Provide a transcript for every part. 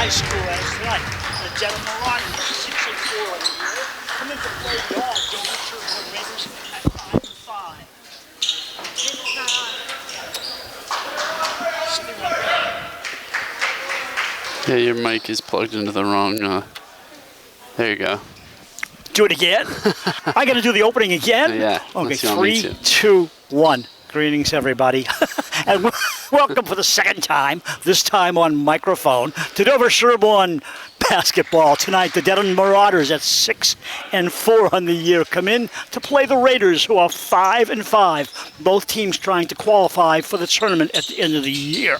high school as tonight. The Dedham Marauders, 6-4 on the year, come in to play the Dover-Sherborn Raiders at 5-5. Yeah, your mic is plugged into the wrong. There you go. Do it again? I got to do the opening again? Yeah. Okay, 3, 2, 1. Greetings, everybody. And welcome for the second time, this time on microphone, to Dover-Sherborn basketball. Tonight, the Dedham Marauders at 6-4 on the year come in to play the Raiders, who are 5-5. Both teams trying to qualify for the tournament at the end of the year.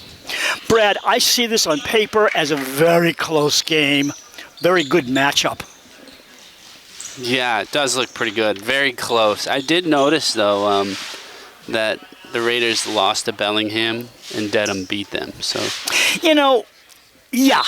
Brad, I see this on paper as a very close game. Very good matchup. Yeah, it does look pretty good. Very close. I did notice, though, that the Raiders lost to Bellingham and Dedham beat them. So, yeah,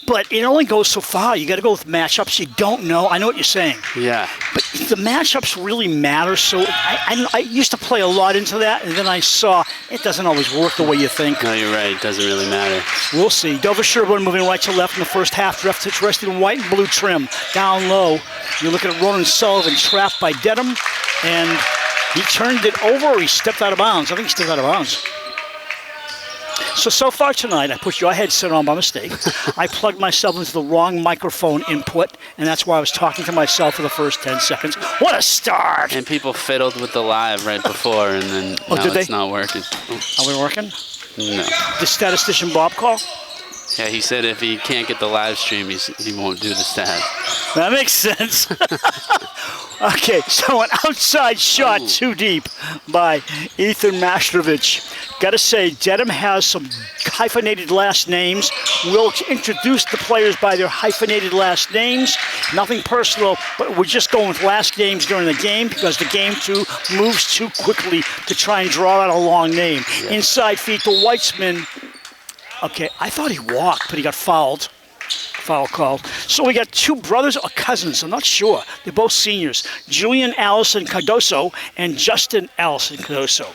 but it only goes so far. You got to go with matchups you don't know. I know what you're saying. Yeah. But the matchups really matter. So I used to play a lot into that, and then I saw it doesn't always work the way you think. No, you're right. It doesn't really matter. We'll see. Dover-Sherborn moving right to left in the first half. Dressed in white and blue trim. Down low, you look at Ronan Sullivan trapped by Dedham, and he turned it over, or he stepped out of bounds. I think he stepped out of bounds. So far tonight, I put your headset on by mistake. I plugged myself into the wrong microphone input, and that's why I was talking to myself for the first 10 seconds. What a start! And people fiddled with the live right before, and then now it's not working. Are we working? No. The statistician Bob call? Yeah, he said if he can't get the live stream, he won't do the stats. That makes sense. Okay, so an outside shot too deep by Ethan Mastrovich. Gotta say, Dedham has some hyphenated last names. We'll introduce the players by their hyphenated last names. Nothing personal, but we're just going with last names during the game because the game too moves too quickly to try and draw out a long name. Yeah. Inside feet to Weitzman. Okay, I thought he walked, but he got fouled. Foul called. So we got two brothers or cousins, I'm not sure. They're both seniors. Julian Allison Cardoso and Justin Allison Cardoso.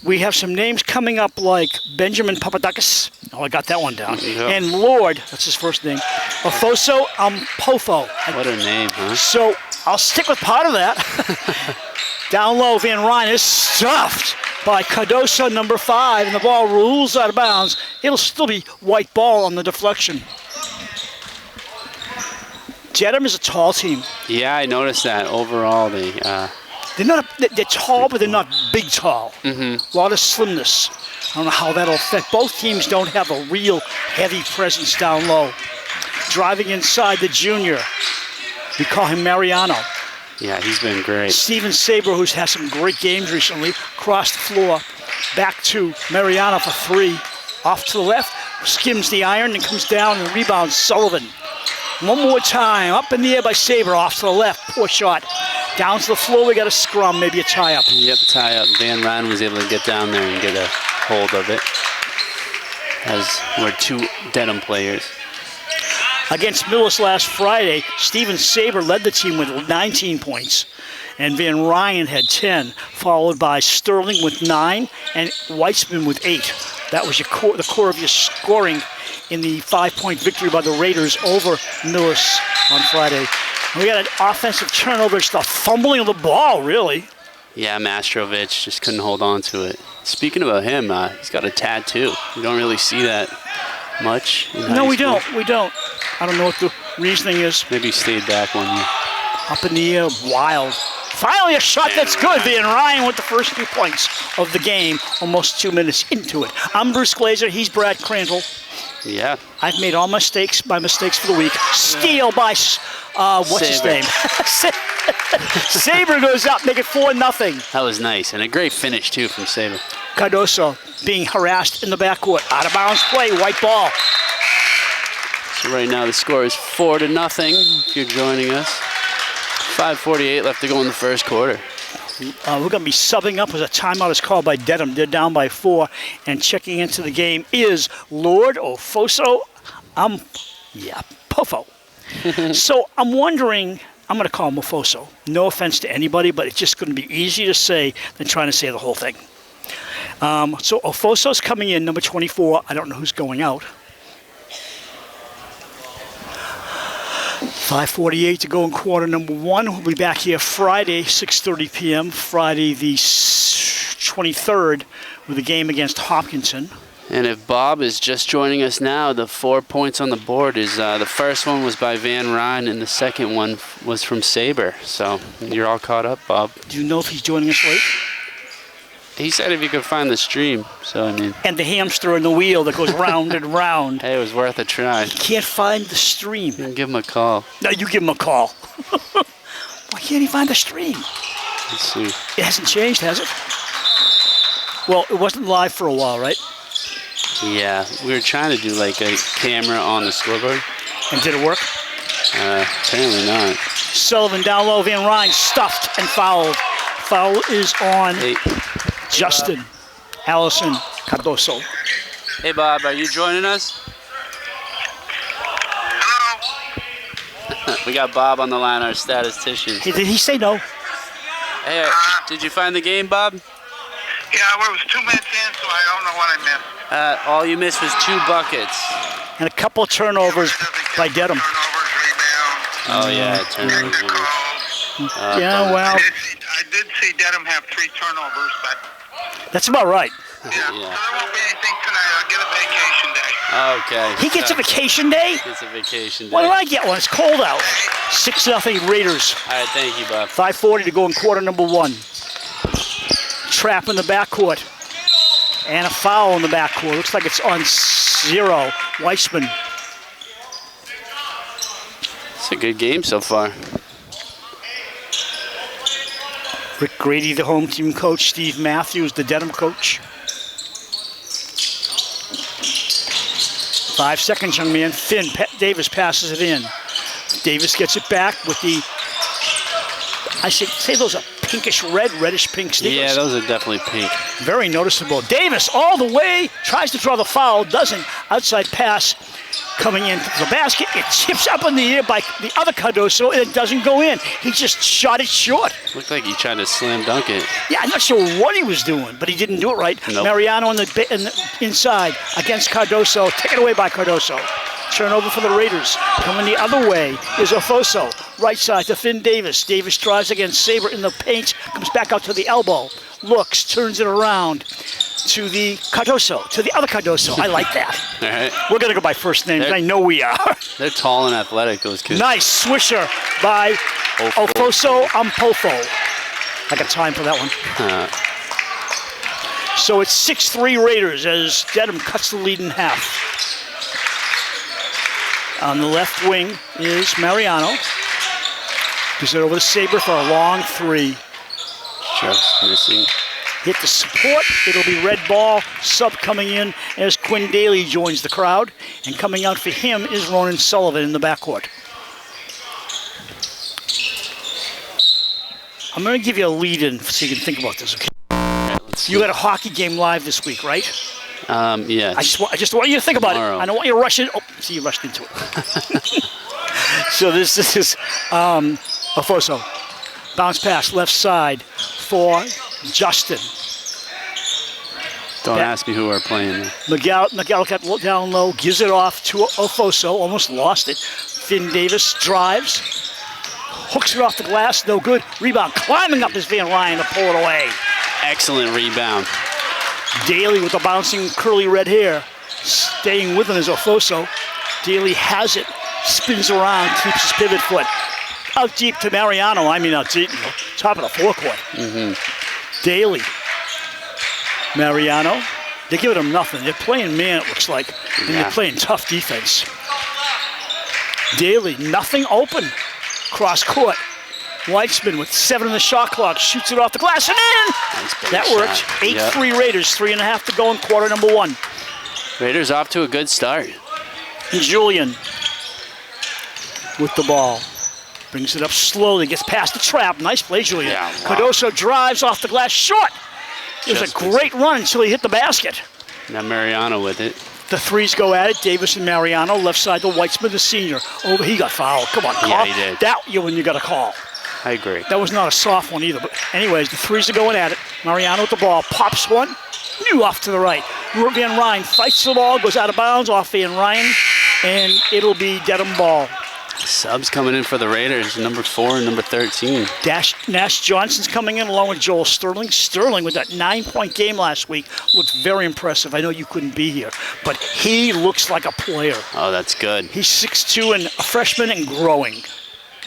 We have some names coming up like Benjamin Papadakis. Oh, I got that one down. Yeah. And Lord, that's his first name, Ofoso Ampofo. What a name, huh? So I'll stick with part of that. Down low, Van Ryn is stuffed by Cardoso, number 5, and the ball rolls out of bounds. It'll still be white ball on the deflection. Dedham is a tall team. Yeah, I noticed that. Overall, they're tall, but they're not big tall. A lot of slimness. I don't know how that'll affect. Both teams don't have a real heavy presence down low. Driving inside the junior. We call him Mariano. Yeah, he's been great. Steven Saber, who's had some great games recently, crossed the floor. Back to Mariano for 3. Off to the left, skims the iron and comes down and rebounds Sullivan. One more time, up in the air by Saber, off to the left, poor shot. Down to the floor, we got a scrum, maybe a tie-up. Yep, tie-up. Van Ryn was able to get down there and get a hold of it. As were 2 Dedham players. Against Millis last Friday, Steven Saber led the team with 19 points. And Van Ryn had 10, followed by Sterling with 9 and Weitzman with 8. That was the core of your scoring in the 5-point victory by the Raiders over Millis on Friday. And we got an offensive turnover. It's the fumbling of the ball, really. Yeah, Mastrovich just couldn't hold on to it. Speaking about him, he's got a tattoo. You don't really see that much in high school. We don't. I don't know what the reasoning is. Maybe he stayed back 1 year. Up in the air, wild. Finally a shot that's good. Van Ryn with the first 2 points of the game, almost 2 minutes into it. I'm Bruce Glazer, he's Brad Crandall. Yeah. I've made all my mistakes for the week. Steal by, what's his name? Saber goes up, make it 4-0. That was nice, and a great finish, too, from Saber. Cardoso being harassed in the backcourt. Out of bounds play, white ball. So right now the score is 4-0 if you're joining us. 5:48 left to go in the first quarter. We're going to be subbing up as a timeout is called by Dedham. They're down by 4, and checking into the game is Lord Ofoso Pofo. So I'm wondering, I'm going to call him Ofoso. No offense to anybody, but it's just going to be easier to say than trying to say the whole thing. So Ofoso's coming in, number 24. I don't know who's going out. 5:48 to go in quarter number one. We'll be back here Friday, 6:30 p.m., Friday the 23rd, with a game against Hopkinton. And if Bob is just joining us now, the 4 points on the board is the first one was by Van Ryn and the second one was from Sabre. So you're all caught up, Bob. Do you know if he's joining us late? He said if you could find the stream. So, I mean. And the hamster in the wheel that goes round and round. Hey, it was worth a try. He can't find the stream. You can give him a call. No, you give him a call. Why can't he find the stream? Let's see. It hasn't changed, has it? Well, it wasn't live for a while, right? Yeah, we were trying to do like a camera on the scoreboard. And did it work? Apparently not. Sullivan down low, Van Ryn stuffed and fouled. Foul is on Justin Allison Cardoso. Hey, Bob, are you joining us? We got Bob on the line, our statistician. Hey, did he say no? Hey, did you find the game, Bob? Yeah, well, it was 2 minutes in, so I don't know what I missed. All you missed was 2 buckets. And a couple of turnovers by Dedham. Turnovers, rebounds, Oh, yeah, turnovers. technicals. Yeah, well, I did see Dedham have 3 turnovers, but that's about right. yeah, so there won't be anything tonight. I'll get a vacation day. Okay. He gets a vacation day? Gets a vacation day. Why don't I get one? It's cold out. 6-0 Raiders. All right, thank you, Bob. 5:40 to go in quarter number one. Trap in the backcourt. And a foul in the backcourt. Looks like it's on 0. Weissman. It's a good game so far. Rick Grady, the home team coach. Steve Matthews, the Dedham coach. 5 seconds, young man. Davis passes it in. Davis gets it back with the, I say those are pinkish red, reddish pink sneakers. Yeah, those are definitely pink. Very noticeable. Davis all the way, tries to draw the foul, doesn't. Outside pass coming into the basket. It chips up in the air by the other Cardoso, and it doesn't go in. He just shot it short. Looked like he tried to slam dunk it. Yeah, I'm not sure what he was doing, but he didn't do it right. Nope. Mariano in the inside against Cardoso. Taken away by Cardoso. Turnover for the Raiders. Coming the other way is Ofoso. Right side to Finn Davis. Davis drives against Sabre in the paint. Comes back out to the elbow. Looks, turns it around to the Cardoso, to the other Cardoso. I like that. All right. We're going to go by first names. I know we are. They're tall and athletic, those kids. Nice swisher by Ofoso Ampofo. I got time for that one. So it's 6-3 Raiders as Dedham cuts the lead in half. On the left wing is Mariano. Gives it over to Sabre for a long 3. Just missing. Hit the support. It'll be red ball. Sub coming in as Quinn Daly joins the crowd. And coming out for him is Ronan Sullivan in the backcourt. I'm going to give you a lead-in so you can think about this, okay? You had a hockey game live this week, right? Yeah. I just want you to think about Tomorrow. it. I don't want you to rush in. Oh, see, you rushed into it. So this is Ofoso. Bounce pass left side for Justin. Don't ask me who we're playing. Miguel got down low, gives it off to Ofoso, almost lost it. Finn Davis drives, hooks it off the glass, no good. Rebound, climbing up is Van Ryn to pull it away. Excellent rebound. Daly with the bouncing curly red hair. Staying with him is Ofoso. Daly has it, spins around, keeps his pivot foot. Out deep to Mariano, out deep, top of the forecourt. Daly. Mariano. They're giving him nothing. They're playing man, it looks like. And they're playing tough defense. Daly, nothing open. Cross court. Weitzman with 7 on the shot clock, shoots it off the glass and in! Nice That worked. 8-3 Raiders, 3.5 to go in quarter number one. Raiders off to a good start. And Julian with the ball. Brings it up slowly, gets past the trap. Nice play, Julian. Yeah, wow. Cardoso drives off the glass, short. It was a great run until he hit the basket. Now Mariano with it. The threes go at it. Davis and Mariano, left side to Weitzman, the senior. Over, he got fouled. Come on, call. Yeah, he did. That you when you got a call. I agree. That was not a soft one either. But anyways, the threes are going at it. Mariano with the ball, pops one, new off to the right. Van Ryn fights the ball, goes out of bounds off Van Ryn, and it'll be Dedham ball. Subs coming in for the Raiders, number 4 and number 13. Nash Johnson's coming in along with Joel Sterling. Sterling with that 9-point game last week looked very impressive. I know you couldn't be here, but he looks like a player. Oh, that's good. He's 6'2" and a freshman and growing.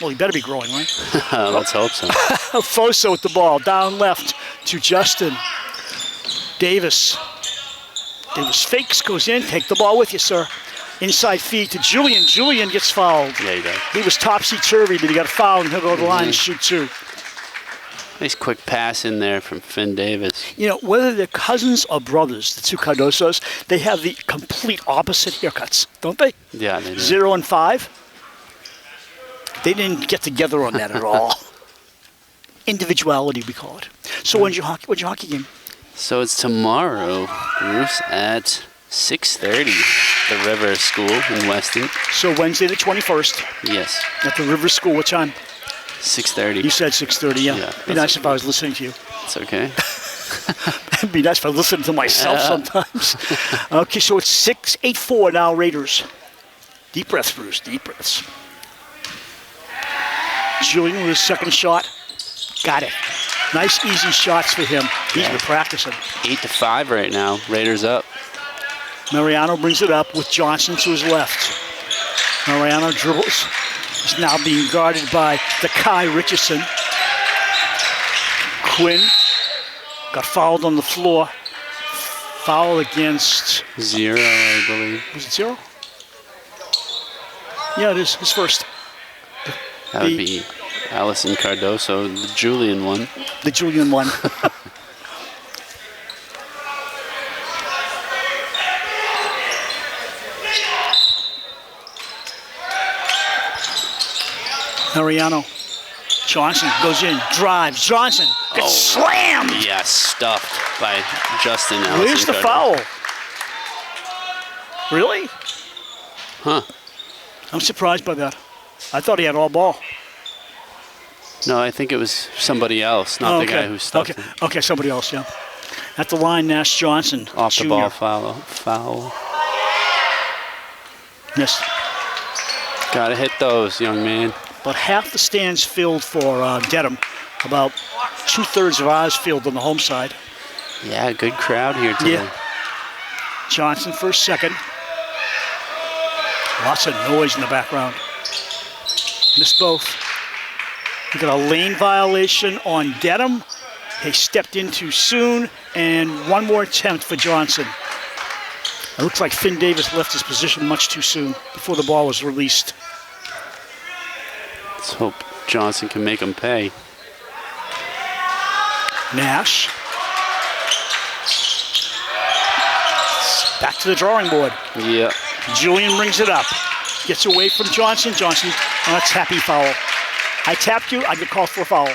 Well, he better be growing, right? Let's hope so. Foso with the ball, down left to Justin. Davis. Davis fakes, goes in, take the ball with you, sir. Inside feed to Julian. Julian gets fouled. Yeah, he does. He was topsy-turvy, but he got fouled, and he'll go to the line and shoot 2. Nice quick pass in there from Finn Davis. You know, whether they're cousins or brothers, the two Cardosos, they have the complete opposite haircuts, don't they? Yeah, they do. 0 and 5. They didn't get together on that at all. Individuality, we call it. So when's your hockey game? So it's tomorrow, Bruce, at 6:30, the River School in Weston. So Wednesday the 21st Yes, at the River School. What time? 6:30. You said 6:30, yeah. Yeah, It'd be nice if I was listening to you. It's okay. It'd be nice if I listened to myself sometimes. Okay, so it's 6-8-4 now, Raiders. Deep breaths, Bruce, deep breaths. Julian with his second shot. Got it. Nice, easy shots for him. He's been practicing. 8-5 right now. Raiders up. Mariano brings it up with Johnson to his left. Mariano dribbles. He's now being guarded by Kai Richardson. Quinn got fouled on the floor. Foul against... 0, I believe. Was it 0? Yeah, it is. His first. That would be Allison Cardoso, the Julian one. The Julian one. Mariano. Johnson goes in, drives. Johnson gets slammed. Yeah, stuffed by Justin Allison. Where's the foul? Really? Huh. I'm surprised by that. I thought he had all ball. No, I think it was somebody else, not the guy who stuffed him. Okay, somebody else, yeah. At the line, Nash Johnson, Off the junior. ball foul. Missed. Gotta hit those, young man. About half the stands filled for Dedham. About 2/3 of ours filled on the home side. Yeah, good crowd here today. Yeah. Johnson for a second. Lots of noise in the background. Missed both. We got a lane violation on Dedham. They stepped in too soon, and one more attempt for Johnson. It looks like Finn Davis left his position much too soon before the ball was released. Let's hope Johnson can make him pay. Nash. Back to the drawing board. Yeah. Julian brings it up. Gets away from Johnson. Johnson, that's happy foul. I tapped you, I get called for a foul.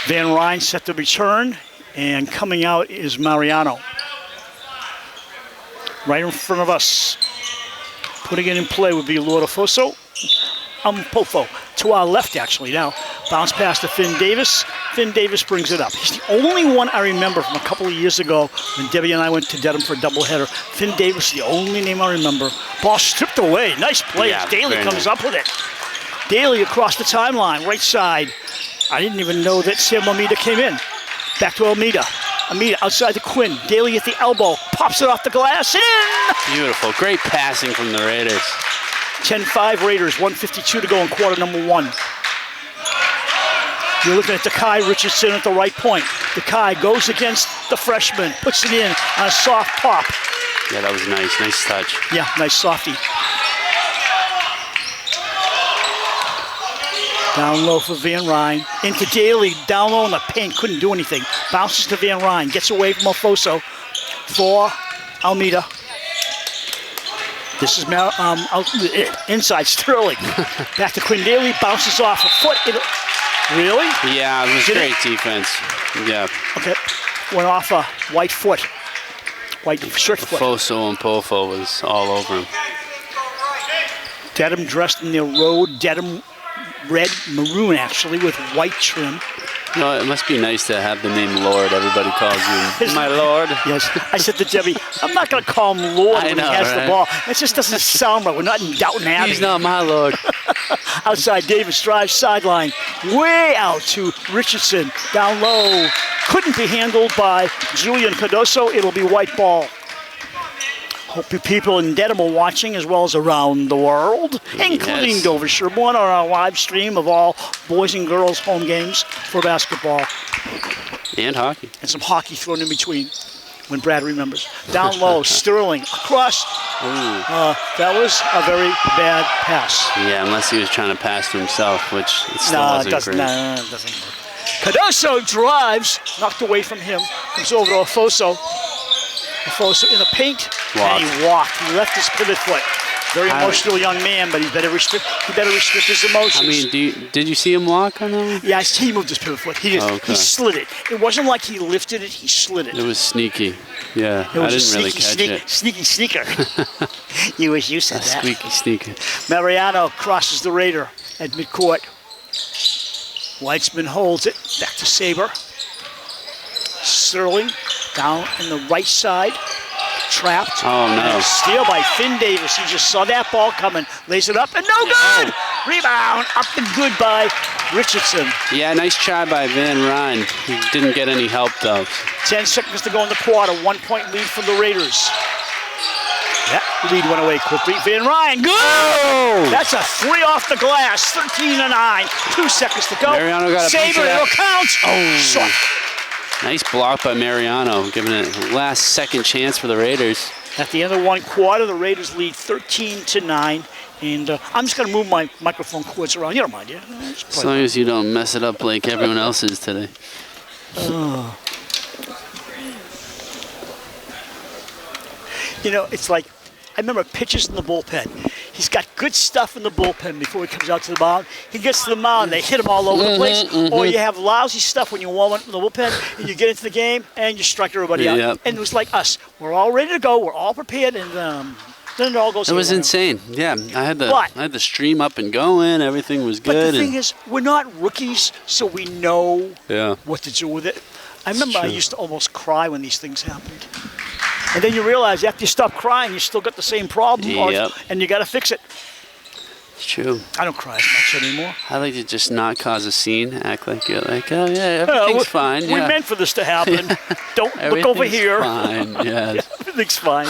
Van Ryn set the return, and coming out is Mariano. Right in front of us. Putting it in play would be Foso. Pofo. To our left, actually, now. Bounce pass to Finn Davis. Finn Davis brings it up. He's the only one I remember from a couple of years ago when Debbie and I went to Dedham for a doubleheader. Finn Davis, the only name I remember. Ball stripped away. Nice play. Yeah, Daly comes nice. up with it. Daly across the timeline, right side. I didn't even know that Sam Almeida came in. Back to Almeida. Almeida outside to Quinn. Daly at the elbow. Pops it off the glass. In! Beautiful. Great passing from the Raiders. 10-5 Raiders, 1:52 to go in quarter number 1. You're looking at Kai Richardson at the right point. Kai goes against the freshman, puts it in on a soft pop. Yeah, that was nice. Nice touch. Yeah, nice softie. Down low for Van Ryn. Into Daly, down low in the paint, couldn't do anything. Bounces to Van Ryn, gets away from Foso for Almeida. This is inside Sterling. Back to Quinn Daly, bounces off a foot. Really? Yeah, it was great defense. Yeah. Okay, went off a white foot. White shirt foot. Foso and Pofo was all over him. Dedham dressed in their road, Dedham red, maroon actually, with white trim. You know, it must be nice to have the name Lord. Everybody calls you my Lord. Yes. I said to Debbie, I'm not going to call him Lord when know, he has right? the ball. It just doesn't sound right. We're not in Downton Abbey. He's not my Lord. Outside, Davis drives sideline. Way out to Richardson. Down low. Couldn't be handled by Julian Cardoso. It'll be white ball. Hope you people in Dedham are watching as well as around the world, including Yes. Dover-Sherborn on our live stream of all boys and girls home games for basketball. And hockey. And some hockey thrown in between when Brad remembers. Down low, Sterling across. That was a very bad pass. Yeah, unless he was trying to pass to himself, which it still No, it wasn't doesn't, great. no, it doesn't work. Cardoso drives, knocked away from him, comes over to Afoso. Afoso in the paint, and he walked. He left his pivot foot. Very emotional young man, but he better restrict his emotions. I mean, did you see him walk on that one? Yeah, he moved his pivot foot. He slid it. It wasn't like he lifted it, he slid it. It was sneaky. Yeah, It was I a didn't really catch it. sneaky sneaker. You wish you said that. Squeaky sneaker. Mariano crosses the Raider at midcourt. Weitzman holds it. Back to Saber. Sterling down in the right side. Trapped. Oh, no. And a steal by Finn Davis. He just saw that ball coming. Lays it up and no good. Rebound. Up and good by Richardson. Yeah, nice try by Van Ryn. He didn't get any help, though. 10 seconds to go in the quarter. 1 point lead for the Raiders. That lead went away quickly. Van Ryn, good! Oh! That's a 3 off the glass. 13-9. 2 seconds to go. Mariano got a piece Saber, of that. it'll count. Oh, short. Nice block by Mariano, giving it a last second chance for the Raiders. At the end of 1 quarter, the Raiders lead 13-9. And I'm just going to move my microphone cords around. You don't mind, yeah? As long as you don't mess it up like everyone else is today. You know, it's like, I remember pitchers in the bullpen. He's got good stuff in the bullpen before he comes out to the mound. He gets to the mound, they hit him all over the place. Or you have lousy stuff when you warm up in the bullpen, and you get into the game, and you strike everybody out. Yep. And it was like us. We're all ready to go. We're all prepared, and then it all goes. It was haywire. insane. Yeah, I had But- the stream up and going. Everything was But good. the thing is, we're not rookies, so we know yeah. what to do with it. I remember I true. used to almost cry when these things happened. And then you realize after you stop crying, you still got the same problem, Yep. and you got to fix it. It's true. I don't cry as much anymore. I like to just not cause a scene, act like you're like, oh yeah, everything's fine. We Yeah. meant for this to happen. Don't look over Everything's here. Fine. Yeah. Everything's fine.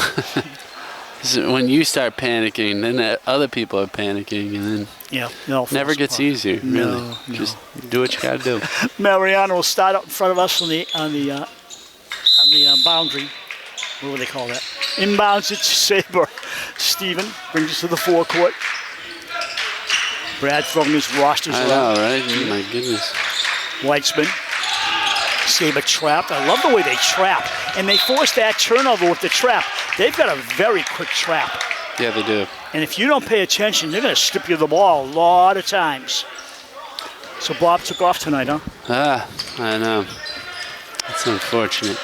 So when you start panicking, then other people are panicking, and then Yeah, no. never gets easier. Really, No. just do what you gotta do. Mariano will start out in front of us on the boundary. What do they call that? Inbounds it to Saber. Steven brings us to the forecourt. Brad throwing his rosters I around. know, right? Oh, my goodness. Weitzman. Saber trapped. I love the way they trap. And they force that turnover with the trap. They've got a very quick trap. Yeah, they do. And if you don't pay attention, they're going to strip you the ball a lot of times. So Bob took off tonight, huh? Ah, I know. That's unfortunate.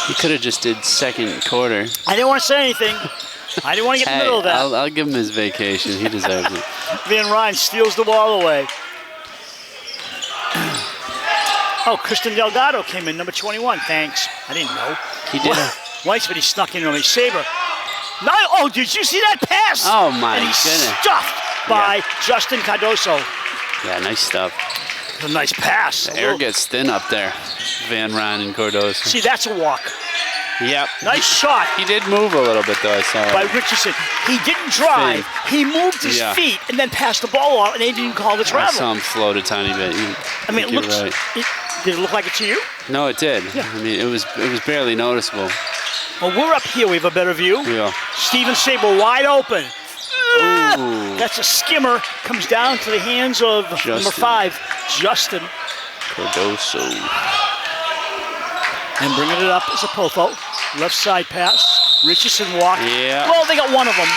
He could have just did second quarter. I didn't want to say anything. I didn't want to get in the middle of that. I'll give him his vacation. He deserves it. Van Ryn steals the ball away. Oh, Christian Delgado came in, number 21. Thanks. I didn't know. He did. Weitzman, he snuck in on me. Saber. No, oh, did you see that pass? Oh, my and he's goodness. stuffed by Justin Cardoso. Yeah, nice stuff. A nice pass. The air gets thin up there. Van Ryn and Cardoso. See, that's a walk. Yep. Nice shot He did move a little bit, though. I saw by it. Richardson. He didn't drive. He moved his feet and then passed the ball out, and they didn't call the I travel. saw him float a tiny bit. I mean, it You're looks. right. Did it look like it to you? No, it did. Yeah. I mean, it was barely noticeable. Well, we're up here. We have a better view. Yeah. Steven Saber wide open. Ooh. That's a skimmer. Comes down to the hands of number 5, Justin. Cardoso. And bringing it up is a Popo. Left side pass. Richardson walked. Yeah. Well, they got one of them.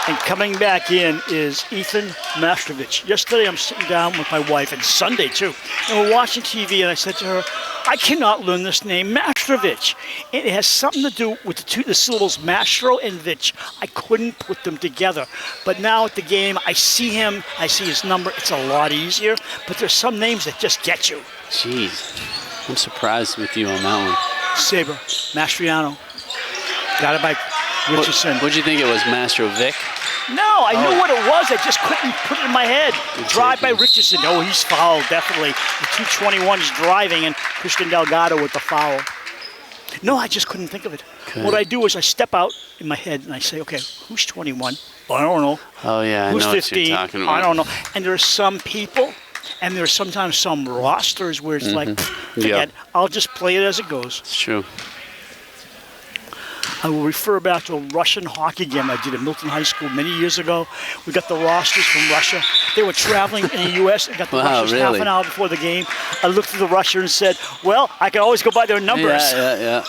And coming back in is Ethan Mastrovich. Yesterday, I'm sitting down with my wife, and Sunday too, and we're watching TV, and I said to her, I cannot learn this name, Mastrovich. It has something to do with the syllables Mastro and Vich. I couldn't put them together. But now at the game, I see him, I see his number. It's a lot easier, but there's some names that just get you. Jeez. I'm surprised with you on that one. Saber, Mastriano. Got it by Richardson. What'd you think it was, Mastrovic? No, I knew what it was. I just couldn't put it in my head. Drive by Richardson. Oh, he's fouled, definitely. The 221 is driving, and Christian Delgado with the foul. No, I just couldn't think of it. Okay. What I do is I step out in my head, and I say, okay, who's 21? I don't know. Oh, yeah, Who's I know 15? what you're talking about. I don't know. And there's some people, and there's sometimes some rosters where it's like, forget, I'll just play it as it goes. It's true. I will refer back to a Russian hockey game I did at Milton High School many years ago. We got the rosters from Russia. They were traveling in the U.S. and got the Russians half an hour before the game. I looked at the Russia and said, well, I can always go by their numbers. Yeah.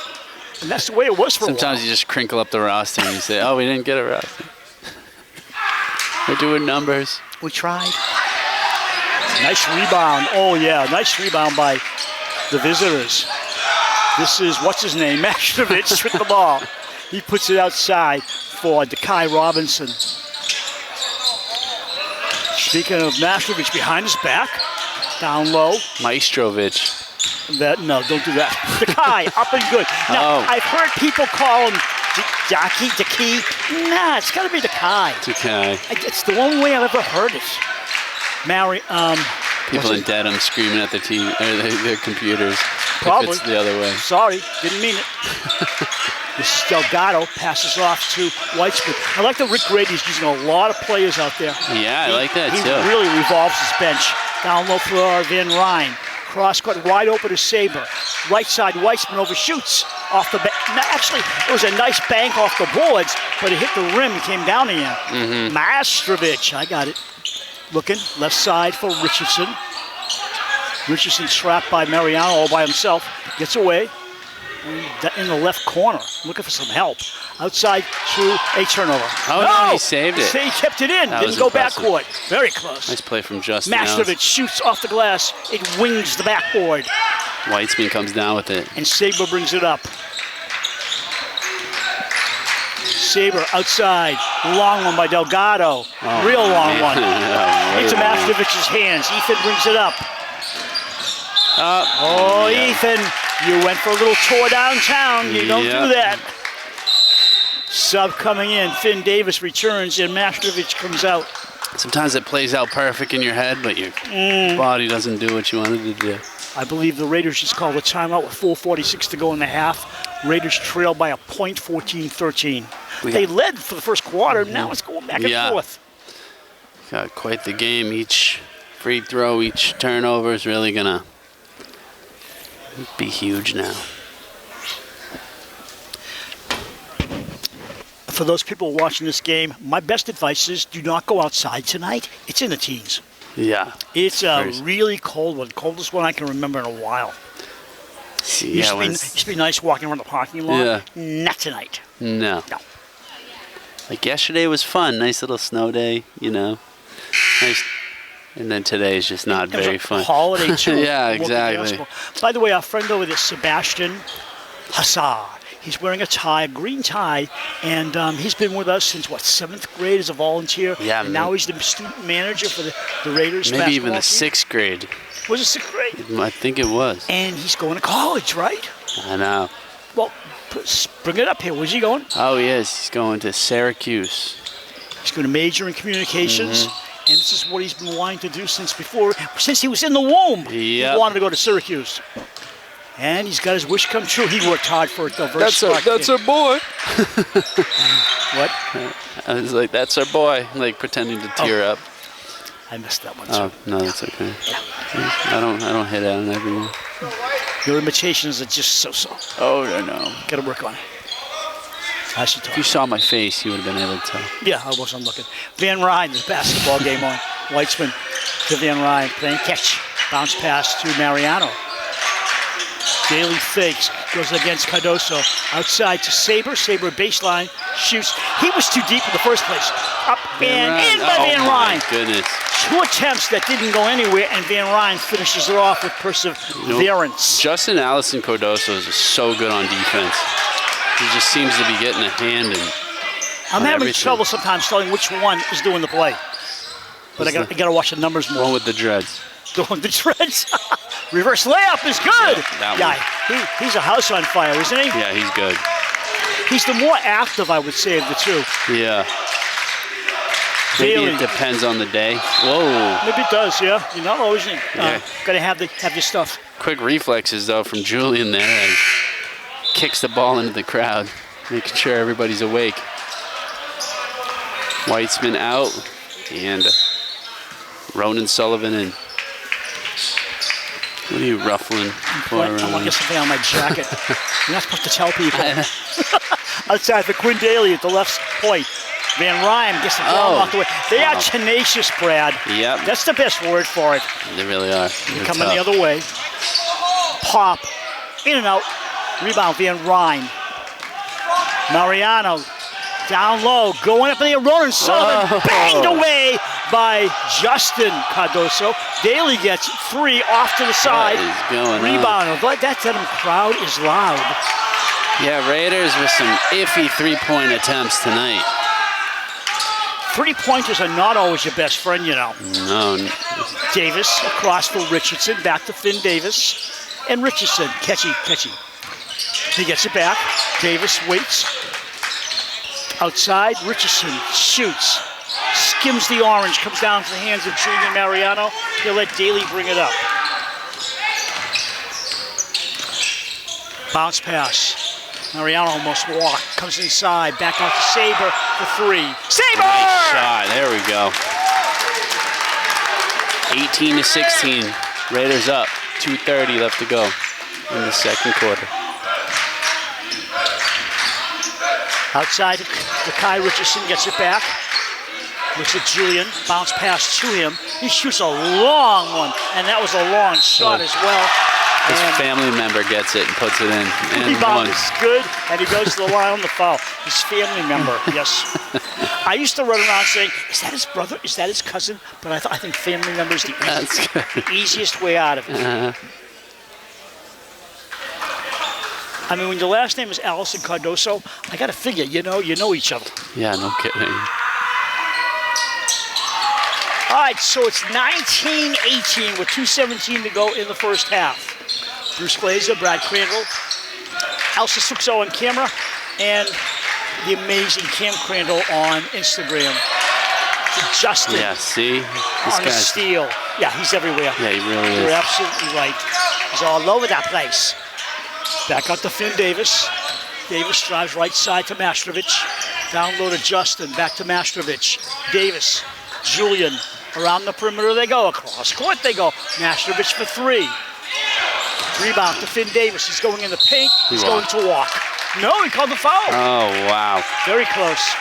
And that's the way it was for Sometimes a while. you just crinkle up the roster and you say, oh, we didn't get a roster. We're doing numbers. We tried. Nice rebound. Oh, yeah, nice rebound by the visitors. This is, what's his name, Mastrovich with the ball. He puts it outside for Dekai Robinson. Speaking of Mastrovich, behind his back, down low. Maestrovich. No, don't do that. Dekai, up and good. Now, I've heard people call him Daki. Nah, it's got to be Dekai. Dekai. It's the only way I've ever heard it. People in Dedham screaming at their TV or their computers. Probably. If it's the other way. Sorry, didn't mean it. This is Delgado, passes off to Weitzman. I like that Rick Grady's using a lot of players out there. Yeah, I like that he too. He really revolves his bench. Down low for Van Ryn. Cross court wide open to Saber. Right side, Weitzman overshoots off the bank. Actually, it was a nice bank off the boards, but it hit the rim and came down again. Mastrovich, I got it. Looking, left side for Richardson. Richardson trapped by Mariano all by himself. Gets away. In the left corner, looking for some help. Outside to a turnover. Oh, no, he saved it. He kept it in. That Didn't go impressive. backcourt. Very close. Nice play from Justin. Mastrovich shoots off the glass. It wings the backboard. Weitzman comes down with it. And Saber brings it up. Saber outside. Long one by Delgado. Real long one. Into Mastrovich's hands. Ethan brings it up. Ethan, you went for a little tour downtown. You don't do that. Sub coming in. Finn Davis returns, and Mastrovich comes out. Sometimes it plays out perfect in your head, but your body doesn't do what you wanted to do. I believe the Raiders just called a timeout with 4:46 to go in the half. Raiders trail by a point, 14-13. They led for the first quarter. Now it's going back and forth. Got quite the game. Each free throw, each turnover is really going to be huge now. For those people watching this game, my best advice is do not go outside tonight. It's in the teens. Yeah. It's a really cold one. Coldest one I can remember in a while. Used to be nice walking around the parking lot. Yeah. Not tonight. No. Like yesterday was fun. Nice little snow day, you know. Nice. And then today is just not very fun. Holiday too. Yeah, exactly. By the way, our friend over there, Sebastian Hassar, he's wearing a tie, a green tie, and he's been with us since, 7th grade as a volunteer. Yeah, and now he's the student manager for the Raiders maybe even the team. 6th grade. Was it 6th grade? I think it was. And he's going to college, right? I know. Well, bring it up here. Where's he going? Oh, he is. He's going to Syracuse. He's going to major in communications. And this is what he's been wanting to do since he was in the womb. Yep. He wanted to go to Syracuse. And he's got his wish come true. He worked hard for it, though. That's our boy. What? I was like, that's our boy, like pretending to tear up. I missed that one, Oh, no, that's okay. I don't hit on everyone. Your imitations are just so-so. Oh, no. Got to work on it. I should talk. If you saw my face, you would have been able to tell. Yeah, I wasn't looking. Van Ryn, the basketball game on. Weitzman to Van Ryn, playing catch. Bounce pass to Mariano. Daly fakes, goes against Cardoso. Outside to Saber. Saber baseline, shoots. He was too deep in the first place. Up and in by Van Ryn. Goodness. 2 attempts that didn't go anywhere, and Van Ryn finishes it off with perseverance. Justin Allison Cardoso is just so good on defense. He just seems to be getting a hand in. I'm having trouble sometimes telling which one is doing the play. But I gotta watch the numbers more. One with the dreads. The one with the dreads. Reverse layup is good. He's a house on fire, isn't he? Yeah, he's good. He's the more active, I would say, of the two. Yeah. Maybe it depends on the day. Whoa. Maybe it does, yeah. You're not always gotta have your stuff. Quick reflexes though from Julian there as kicks the ball into the crowd, making sure everybody's awake. Weitzman out and Ronan Sullivan in. What are you ruffling for? I want to get something on my jacket. You're not supposed to tell people. Outside for Quinn Daly at the left point. Van Ryn gets the ball off the way. They are tenacious, Brad. Yep. That's the best word for it. They really are. They're coming the other way. Pop. In and out. Rebound, Van Ryn. Mariano. Down low. Going up in the air. Ronan Sullivan. Banged away by Justin Cardoso. Daly gets 3 off to the side. What is going Rebound. on? But that Dedham crowd is loud. Yeah, Raiders with some iffy three-point attempts tonight. 3-pointers are not always your best friend, you know. No. Davis across for Richardson. Back to Finn Davis. And Richardson. Catchy. He gets it back. Davis waits. Outside. Richardson shoots. Skims the orange. Comes down to the hands of Julian Mariano. He'll let Daly bring it up. Bounce pass. Mariano almost walked. Comes inside. Back out to Saber for 3. Saber! Nice shot. There we go. 18-16. Raiders up. 2:30 left to go in the second quarter. Outside to Kai Richardson. Gets it back. Looks at Julian. Bounce pass to him. He shoots a long one. And that was a long shot as well. His family member gets it and puts it in. And rebound is good, and he goes to the line on the foul. His family member, yes. I used to run around saying, is that his brother? Is that his cousin? But I think family member is the easiest way out of it. I mean, when your last name is Allison Cardoso, I got to figure, you know each other. Yeah, no kidding. All right, so it's 19-18 with 2:17 to go in the first half. Bruce Glazer, Brad Crandall, Elsa Suxo on camera, and the amazing Cam Crandall on Instagram. Justin on the steal. Yeah, he's everywhere. Yeah, he really is. You're absolutely right. He's all over that place. Back out to Finn Davis. Davis drives right side to Mastrovic. Down low to Justin. Back to Mastrovic. Davis. Julian. Around the perimeter they go. Across court they go. Mastrovic for 3. Rebound to Finn Davis. He's going in the paint. He's going to walk. No, he called the foul. Oh, wow. Very close.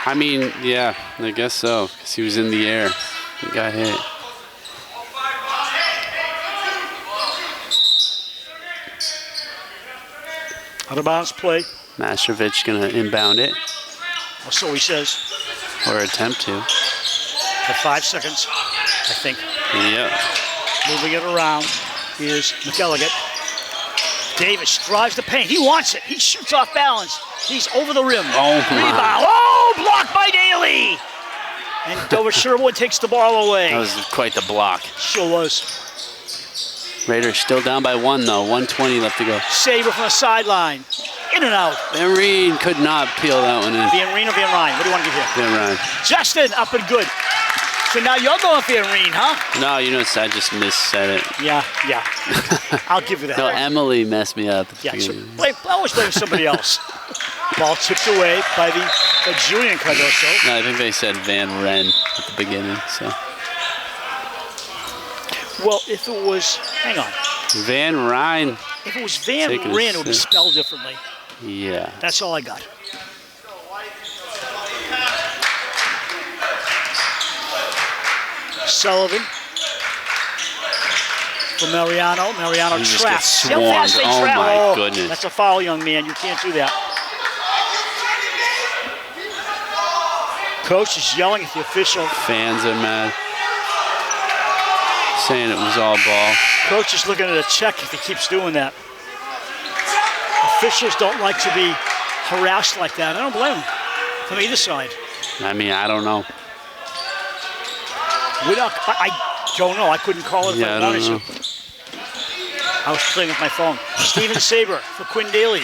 I mean, yeah, I guess so. Because he was in the air. He got hit. Out of bounds play. Mastrovic going to inbound it. Or so he says. Or attempt to. For 5 seconds, I think. Yep. Moving it around is McElligott. Davis drives the paint. He wants it. He shoots off balance. He's over the rim. Oh, my. Rebound. Oh, blocked by Daly. And Dover-Sherborn takes the ball away. That was quite the block. Sure was. Raiders still down by 1, though. 1:20 left to go. Saber from the sideline. In and out. Van Ryn could not peel that one in. Van Ryn or Van Ryn? What do you want to give here? Van Ryn. Justin, up and good. So now you're going Van Ryn, huh? No, you know, I just missaid it. Yeah. I'll give you that. No, Emily messed me up. Yeah, so I always blame somebody else. Ball tipped away by the Julian Cardoso. No, I think they said Van Ryn at the beginning, so. Well, if it was, hang on. Van Ryn. If it was Van Ryn, it would be spelled differently. Yeah. That's all I got. Sullivan. for Mariano. Mariano He just trapped. gets See how fast they swarmed. Oh, trap? my goodness. That's a foul, young man. You can't do that. Coach is yelling at the official. Fans are mad. Saying it was all ball. Coach is looking at a check if he keeps doing that. Officials don't like to be harassed like that. I don't blame them from either side. I mean, I don't know. I don't know. I couldn't call it if I wanted to. know. I was playing with my phone. Steven Saber for Quinn Daly.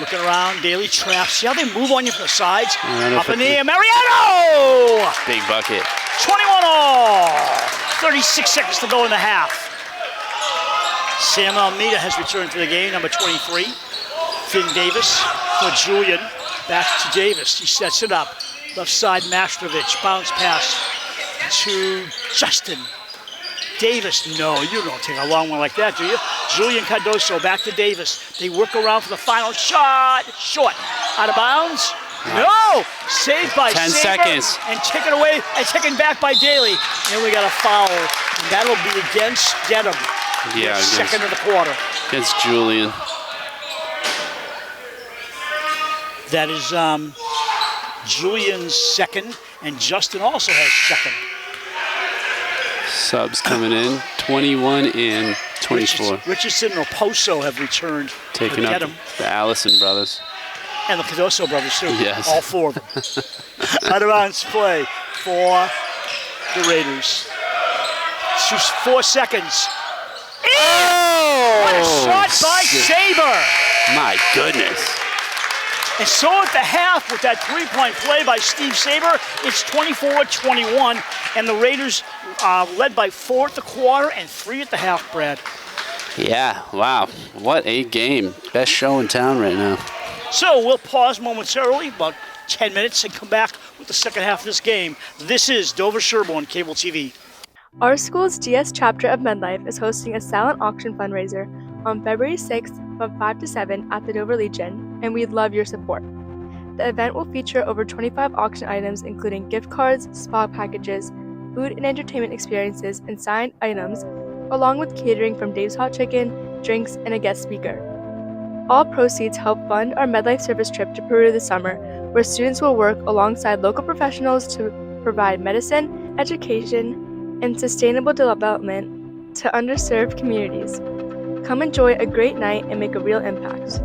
Looking around, Daly traps. See how they move on you from the sides? Up in the air, Mariano! Big bucket. 21 all. 36 seconds to go in the half. Sam Almeida has returned to the game, number 23. Finn Davis for Julian. Back to Davis. He sets it up. Left side, Mastrovic. Bounce pass to Justin. Davis, no, you don't take a long one like that, do you? Julian Cardoso back to Davis. They work around for the final shot. Short. Out of bounds. No! Saved by 10 Saber seconds. and taken away and taken back by Daly. And we got a foul. And that'll be against Dedham. Yeah, second of the quarter. Against Julian. That is Julian's second, and Justin also has second. Subs coming in. 21 and 24. Richardson and Oposo have returned Taking for up Dedham. the Allison brothers. And the Cardoso brothers, too. Yes. All four of them. Out of bounds play for the Raiders. 4 seconds. Oh! What a shot by Saber! My goodness. And so at the half, with that three-point play by Steve Saber, it's 24-21, and the Raiders led by 4 at the quarter and 3 at the half, Brad. Yeah, wow. What a game. Best show in town right now. So we'll pause momentarily, about 10 minutes, and come back with the second half of this game. This is Dover-Sherborn Cable TV. Our school's GS chapter of MedLife is hosting a silent auction fundraiser on February 6th from 5 to 7 at the Dover Legion, and we'd love your support. The event will feature over 25 auction items including gift cards, spa packages, food and entertainment experiences, and signed items, along with catering from Dave's Hot Chicken, drinks, and a guest speaker. All proceeds help fund our MedLife service trip to Peru this summer, where students will work alongside local professionals to provide medicine, education, and sustainable development to underserved communities. Come enjoy a great night and make a real impact.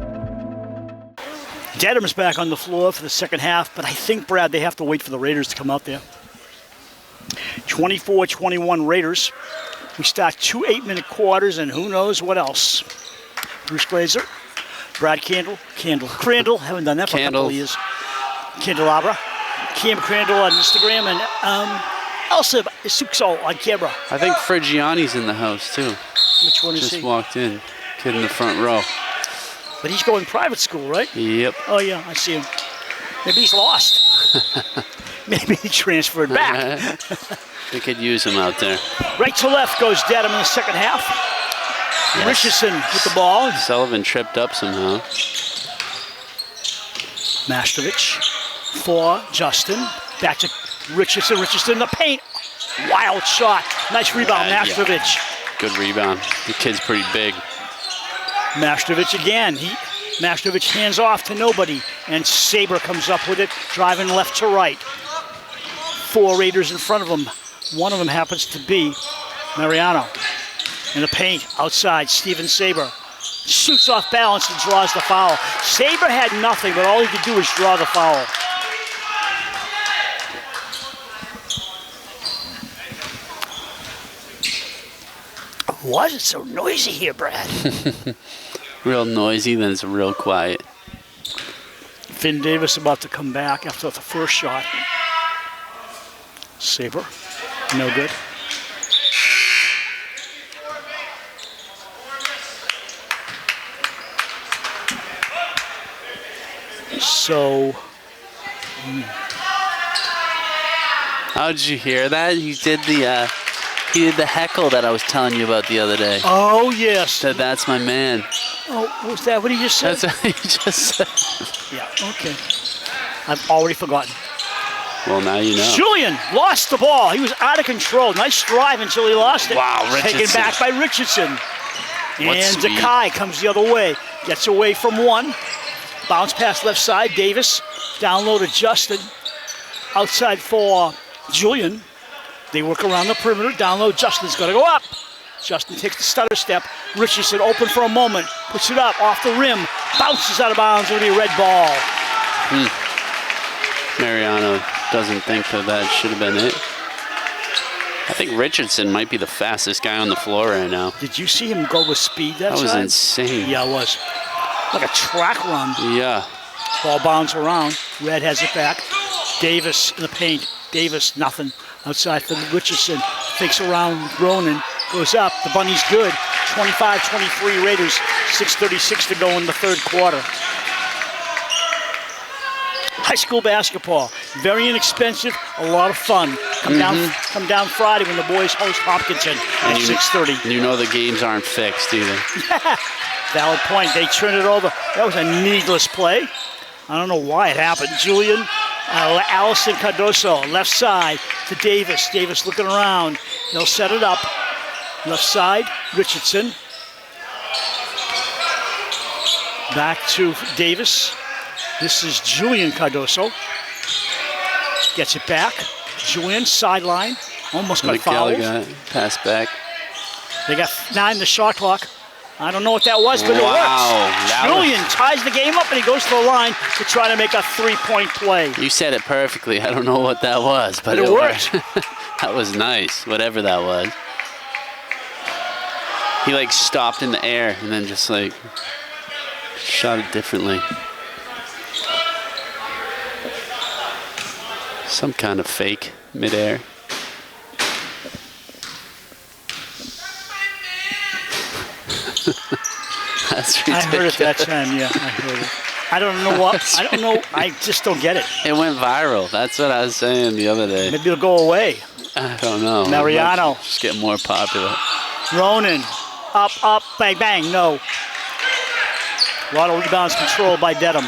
Dedham's back on the floor for the second half, but I think, Brad, they have to wait for the Raiders to come out there. 24-21 Raiders. We start 2 8-minute quarters, and who knows what else. Bruce Glazer, Brad Crandall, haven't done that for a couple of years. Candelabra, Cam Crandall on Instagram, and Elsa Isukso on camera. I think Frigiani's in the house, too. Which one is Just he? walked in. Kid in the front row. But he's going private school, right? Yep. Oh, yeah, I see him. Maybe he's lost. Maybe he transferred back. They could use him out there. Right to left goes Dedham in the second half. Yes. Richardson with the ball. Sullivan tripped up somehow. Mastrovic for Justin. Back to Richardson. Richardson in the paint. Wild shot. Nice rebound, Yeah. Mastrovic. Good rebound. The kid's pretty big. Mastrovic again. Mastrovic hands off to nobody. And Saber comes up with it, driving left to right. 4 Raiders in front of him. One of them happens to be Mariano. In the paint, outside, Steven Saber. Shoots off balance and draws the foul. Saber had nothing, but all he could do was draw the foul. Why is it so noisy here, Brad? Real noisy, then it's real quiet. Finn Davis about to come back after the first shot. Saber, no good. So, How did you hear that? He did the heckle that I was telling you about the other day. oh yes. Said that's my man. Oh, was that what he just said? That's what he just said. Yeah, okay. I've already forgotten. Well, now you know. Julian lost the ball. He was out of control. Nice drive until he lost it. Wow, Richardson. Taken back by Richardson. What And speed. Zakai comes the other way. Gets away from one. Bounce pass left side. Davis. Down low to Justin. Outside for Julian. They work around the perimeter. Down low. Justin's going to go up. Justin takes the stutter step. Richardson open for a moment. Puts it up off the rim. Bounces out of bounds. It'll be a red ball. Mariano doesn't think that should have been it. I think Richardson might be the fastest guy on the floor right now. Did you see him go with speed that That was time? insane. Yeah, it was. Like a track run. Yeah. Ball bounce around. Red has it back. Davis in the paint. Davis, nothing. Outside for Richardson. Fakes around Ronan. Goes up. The Bunny's good. 25-23 Raiders. 6:36 to go in the third quarter. High school basketball. Very inexpensive. A lot of fun. Come down Friday when the boys host Hopkinton at 6:30. You know the games aren't fixed either. Valid point. They turned it over. That was a needless play. I don't know why it happened. Julian, Allison Cardoso, left side to Davis. Davis looking around. He'll set it up. Left side, Richardson. Back to Davis. This is Julian Cardoso. Gets it back. Julian, sideline. Almost got fouled. Pass back. They got 9 in the shot clock. I don't know what that was, but it works. Julian ties the game up, and he goes to the line to try to make a three-point play. You said it perfectly. I don't know what that was, but it worked. That was nice, whatever that was. He like stopped in the air and then just like shot it differently. Some kind of fake midair. That's ridiculous. I heard it that time, yeah, I heard it. I don't know what, I don't know, I just don't get it. It went viral. That's what I was saying the other day. Maybe it'll go away. I don't know. Mariano. Just get more popular. Ronan, up, bang, bang, no. A lot of rebounds controlled by Dedham.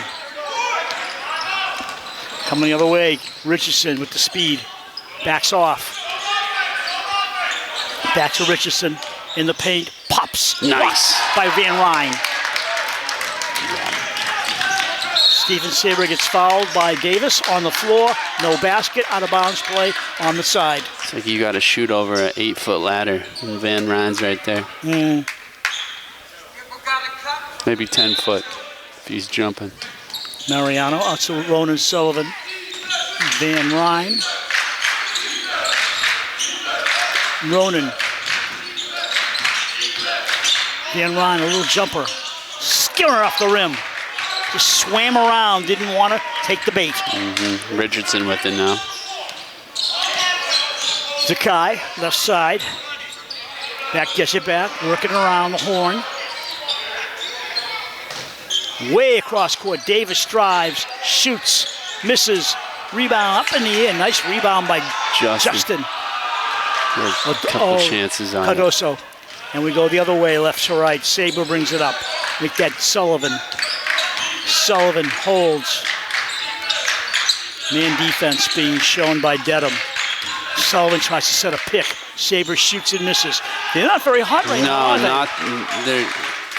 Coming the other way, Richardson with the speed. Backs off. Back to Richardson in the paint. Pops. Nice. By Van Ryn. Steven Saber gets fouled by Davis on the floor. No basket. Out of bounds play on the side. It's like you got to shoot over an 8-foot ladder. And Van Ryn's right there. Maybe 10 foot if he's jumping. Mariano out to Ronan Sullivan. Van Ryn. Ronan. Van Ryn, a little jumper. Skimmer off the rim. Just swam around, didn't want to take the bait. Richardson with it now. Zakai, left side. Back gets it back, working around the horn. Way across court, Davis drives, shoots, misses, rebound up in the air. Nice rebound by Justin. A couple chances on Cardoso. And we go the other way, left to right. Saber brings it up. Make that Sullivan. Sullivan holds. Man defense being shown by Dedham. Sullivan tries to set a pick. Saber shoots and misses. They're not very hot right now, are they?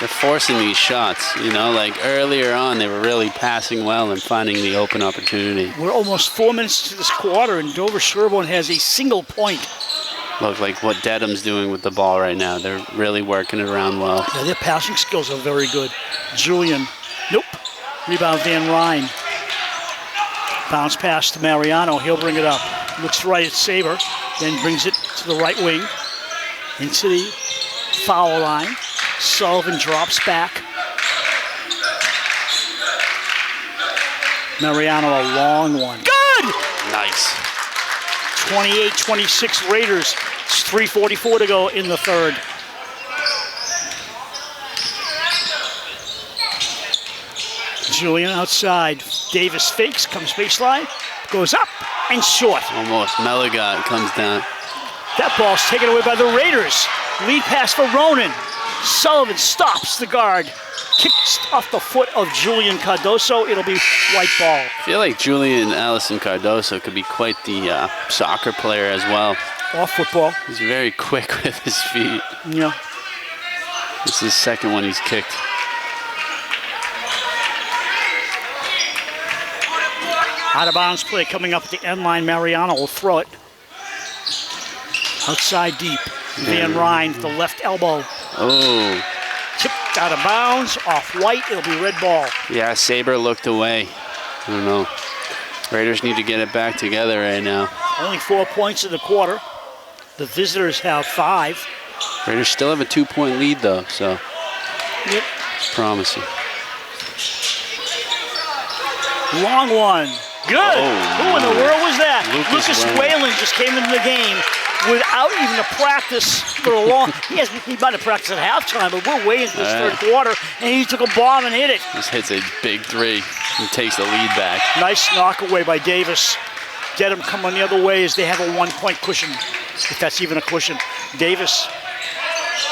They're forcing these shots, you know, like earlier on they were really passing well and finding the open opportunity. We're almost 4 minutes to this quarter and Dover-Sherborn has a single point. Look like what Dedham's doing with the ball right now. They're really working it around well. Yeah, their passing skills are very good. Julian, nope. Rebound Van Ryn. Bounce pass to Mariano, he'll bring it up. Looks right at Saber, then brings it to the right wing. Into the foul line. Sullivan drops back. Mariano, a long one. Good! Nice. 28-26 Raiders. It's 3:44 to go in the third. Julian outside. Davis fakes, comes baseline, goes up and short. Almost. Meligot comes down. That ball's taken away by the Raiders. Lead pass for Ronan. Sullivan stops the guard. kicks off the foot of Julian Cardoso. It'll be white ball. I feel like Julian Allison Cardoso could be quite the soccer player as well. Or football. He's very quick with his feet. Yeah. This is the second one he's kicked. Out of bounds play coming up at the end line. Mariano will throw it. Outside deep. Van Ryn, the left elbow. Oh. Tipped out of bounds, off white. It'll be red ball. Yeah, Saber looked away. I don't know. Raiders need to get it back together right now. Only 4 points in the quarter. The visitors have 5. Raiders still have a 2-point lead though, so Yep. it's promising. Long one. Good. Oh, Who in the world was that? Lucas Whalen just came into the game without even a practice for a long. He might have practiced at halftime, but we're way into this third quarter, and he took a bomb and hit it. This hits a big 3 and takes the lead back. Nice knock away by Davis. Dedham coming the other way as they have a 1-point cushion, if that's even a cushion. Davis,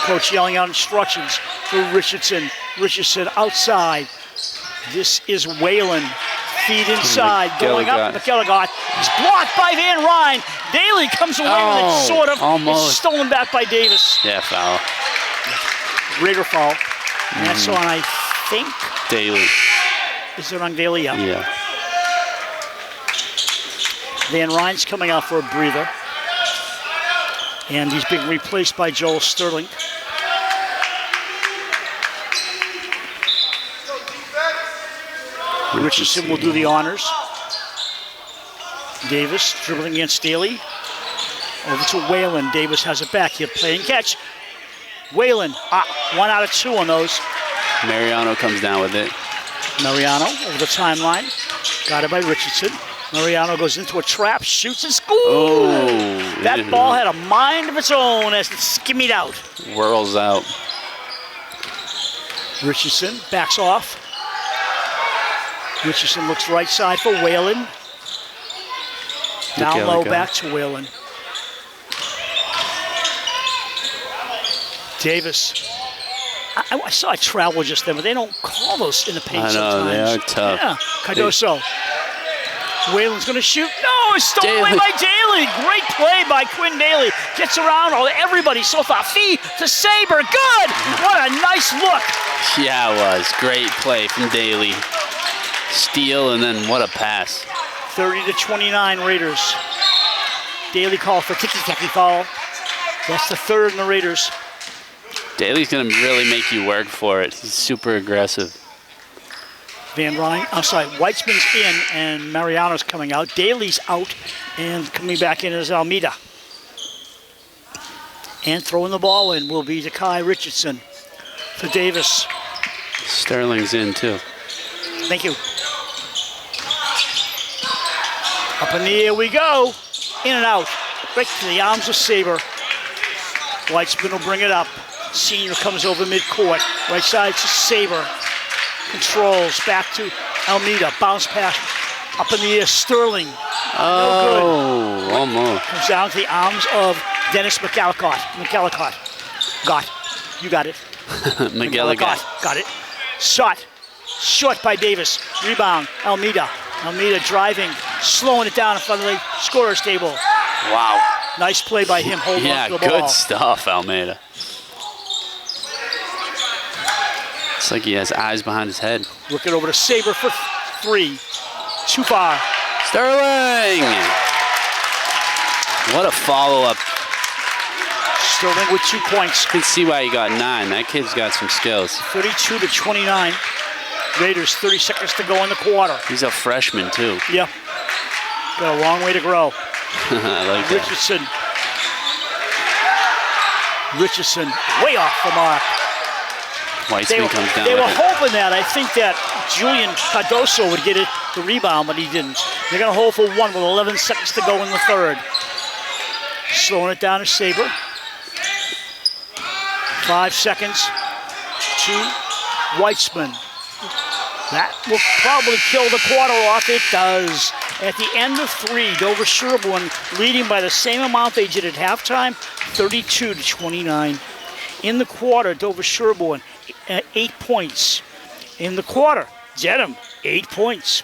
coach yelling out instructions for Richardson. Richardson outside. This is Whalen. Feet inside, going up. McElligott. He's blocked by Van Ryn. Daly comes away with it, sort of. almost. It's stolen back by Davis. Yeah, foul. Raider foul. And that's on, I think. Daly. Is it on Daly? Yeah. Yeah. Van Ryn's coming out for a breather. And he's being replaced by Joel Sterling. Richardson will do the honors. Davis dribbling against Daly. Over to Whalen. Davis has it back. He'll play and catch. Whalen, 1 out of 2 on those. Mariano comes down with it. Mariano over the timeline. Got it by Richardson. Mariano goes into a trap, shoots and scores. Oh. That ball had a mind of its own as it skimmied out. Whirls out. Richardson backs off. Richardson looks right side for Whalen. Down low, back to Whalen. Davis. I saw a travel just then, but they don't call those in the paint I know, sometimes. they are tough. Yeah, Cardoso. Whalen's going to shoot. No, it's stolen away by Daly. Great play by Quinn Daly. Gets around everybody. So far, Fee to Saber. Good. What a nice look. Yeah, it was. Great play from Daly. Steal, and then what a pass. 30-29 Raiders. Daly call for ticky-tacky foul. That's the third in the Raiders. Daly's going to really make you work for it. He's super aggressive. Van Ryn, Weitzman's in and Mariano's coming out. Daly's out and coming back in is Almeida. And throwing the ball in will be Zakai Richardson for Davis. Sterling's in too. Thank you. Up in the air we go. In and out. Right to the arms of Saber. Weitzman will bring it up. Senior comes over midcourt. Right side to Saber. Controls back to Almeida. Bounce pass. Up in the air, Sterling. Oh, no good. Almost. Comes down to the arms of Dennis McElligott. You got it. McElligott. Got it. Shot. Short by Davis. Rebound. Almeida. Almeida driving. Slowing it down in front of the scorer's table. Wow. Nice play by him holding on to the ball. Yeah, good stuff, Almeida. It's like he has eyes behind his head. Look it over to Saber for 3. Too far. Sterling! What a follow-up. Sterling with 2 points. You can see why he got 9. That kid's got some skills. 32-29. Raiders, 30 seconds to go in the quarter. He's a freshman, too. Yeah. Got a long way to grow. I like that. Richardson, way off the mark. Weitzman comes down. They were with it. hoping that. I think that Julian Cardoso would get it, the rebound, but he didn't. They're going to hold for 1 with 11 seconds to go in the third. Slowing it down to Saber. 5 seconds to Weitzman. That will probably kill the quarter off. It does. At the end of 3, Dover-Sherborn leading by the same amount they did at halftime, 32-29. In the quarter, Dover-Sherborn 8 points. in the quarter. Dedham, 8 points.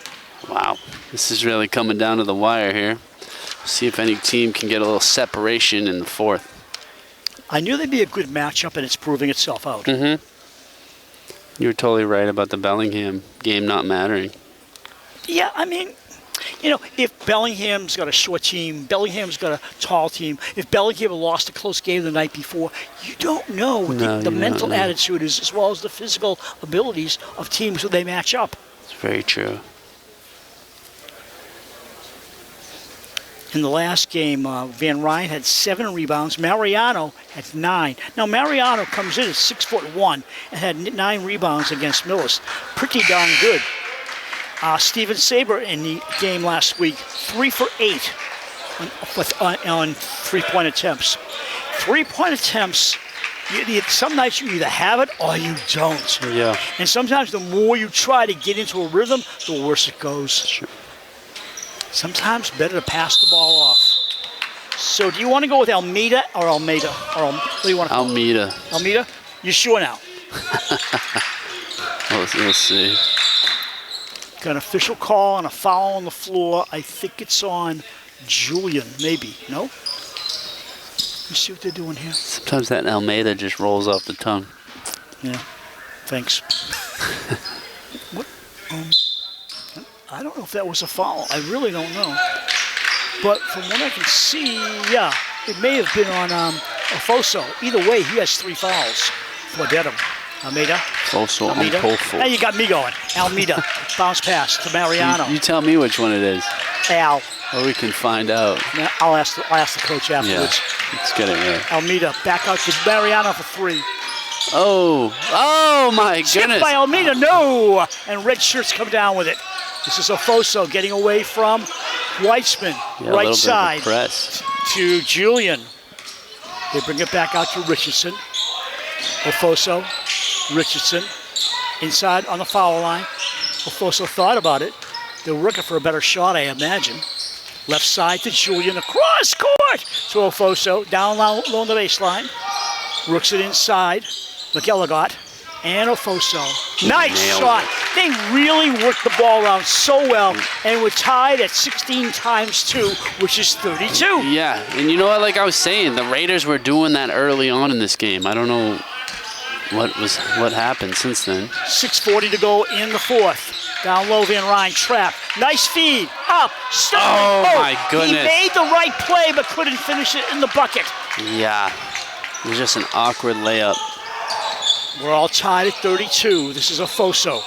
Wow, this is really coming down to the wire here. See if any team can get a little separation in the fourth. I knew they'd be a good matchup, and it's proving itself out. Mm-hmm. You were totally right about the Bellingham game not mattering. Yeah, I mean, if Bellingham's got a short team, Bellingham's got a tall team, if Bellingham had lost a close game the night before, you don't know what the mental attitude is, as well as the physical abilities of teams who they match up. It's very true. In the last game, Van Ryn had 7 rebounds. Mariano had 9. Now, Mariano comes in at 6'1" and had 9 rebounds against Millis. Pretty darn good. Steven Saber in the game last week, 3 for 8 on three-point attempts. Three-point attempts, some nights you either have it or you don't. Yeah. And sometimes the more you try to get into a rhythm, the worse it goes. Sure. Sometimes better to pass the ball off. So do you want to go with Almeida or Almeida? Or what do you want to call Almeida. it? Almeida? You sure now? We'll see. Got an official call and a foul on the floor. I think it's on Julian, maybe. No? Let's see what they're doing here. Sometimes that Almeida just rolls off the tongue. Yeah. Thanks. What? I don't know if that was a foul. I really don't know. But from what I can see, yeah, it may have been on Ofoso. Either way, he has 3 fouls for Dedham. Almeida. Also on Almeida. Kofo. Hey, you got me going. Almeida. Bounce pass to Mariano. You tell me which one it is. Al. Or we can find out. I'll ask the coach afterwards. Yeah, let's get it right. Almeida back out to Mariano for 3. Oh my goodness. Tipped by Almeida, no! And red shirts come down with it. This is Ofoso getting away from Weitzman, right side press. to Julian. They bring it back out to Richardson. Ofoso, Richardson, inside on the foul line. Ofoso thought about it. They're looking for a better shot, I imagine. Left side to Julian, across court to Ofoso, down low on the baseline. Rooks it inside. McElligott and Ofoso. Nice shot. They really worked the ball around so well, and we're tied at 16 times 2, which is 32. Yeah, and you know what? Like I was saying, the Raiders were doing that early on in this game. I don't know what happened since then. 6:40 to go in the fourth. Down low, Van Ryn trapped. Nice feed. Up. Stop. Oh, my goodness. He made the right play, but couldn't finish it in the bucket. Yeah. It was just an awkward layup. We're all tied at 32. This is Ofoso.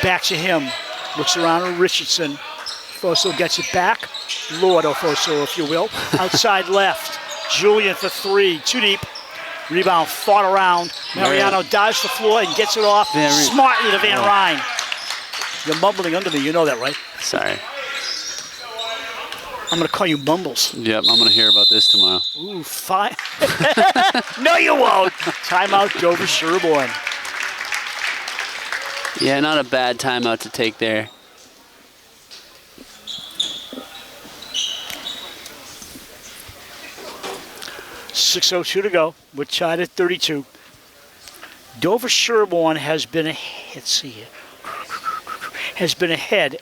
Back to him. Looks around at Richardson. Ofoso gets it back. Lord Ofoso, if you will. Outside left. Julian for 3. Too deep. Rebound fought around. Mariano dives the floor and gets it off smartly to Van Ryn. You're mumbling under me. You know that, right? Sorry. I'm going to call you Mumbles. Yep, I'm going to hear about this tomorrow. Ooh, fine. No, you won't. Timeout, Dover-Sherborn. Yeah, not a bad timeout to take there. .602 to go. We're tied at 32. Dover-Sherborn has been ahead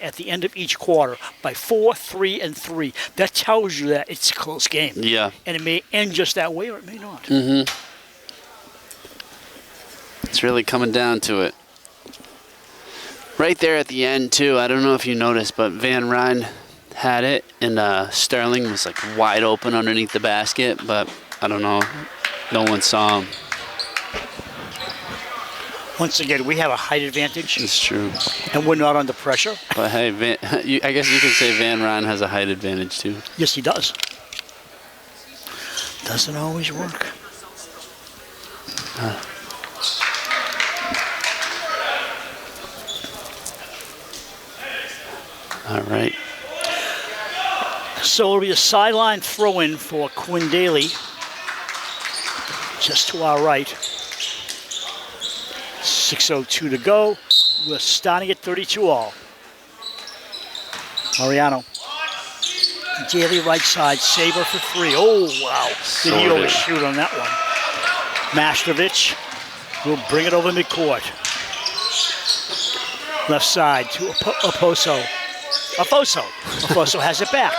at the end of each quarter by 4, 3, and 3. That tells you that it's a close game. Yeah. And it may end just that way or it may not. Mm-hmm. It's really coming down to it. Right there at the end, too, I don't know if you noticed, but Van Ryn had it, and Sterling was like wide open underneath the basket, but I don't know. No one saw him. Once again, we have a height advantage. It's true. And we're not under pressure. But hey, I guess you could say Van Ryn has a height advantage too. Yes, he does. Doesn't always work. All right. So it'll be a sideline throw-in for Quinn Daly. Just to our right. 6:02 to go. We're starting at 32 all. Mariano. Daly right side. Saber for 3. Oh, wow. Did he overshoot on that one? Mashtovich will bring it over midcourt. Left side to Oposo. Oposo has it back.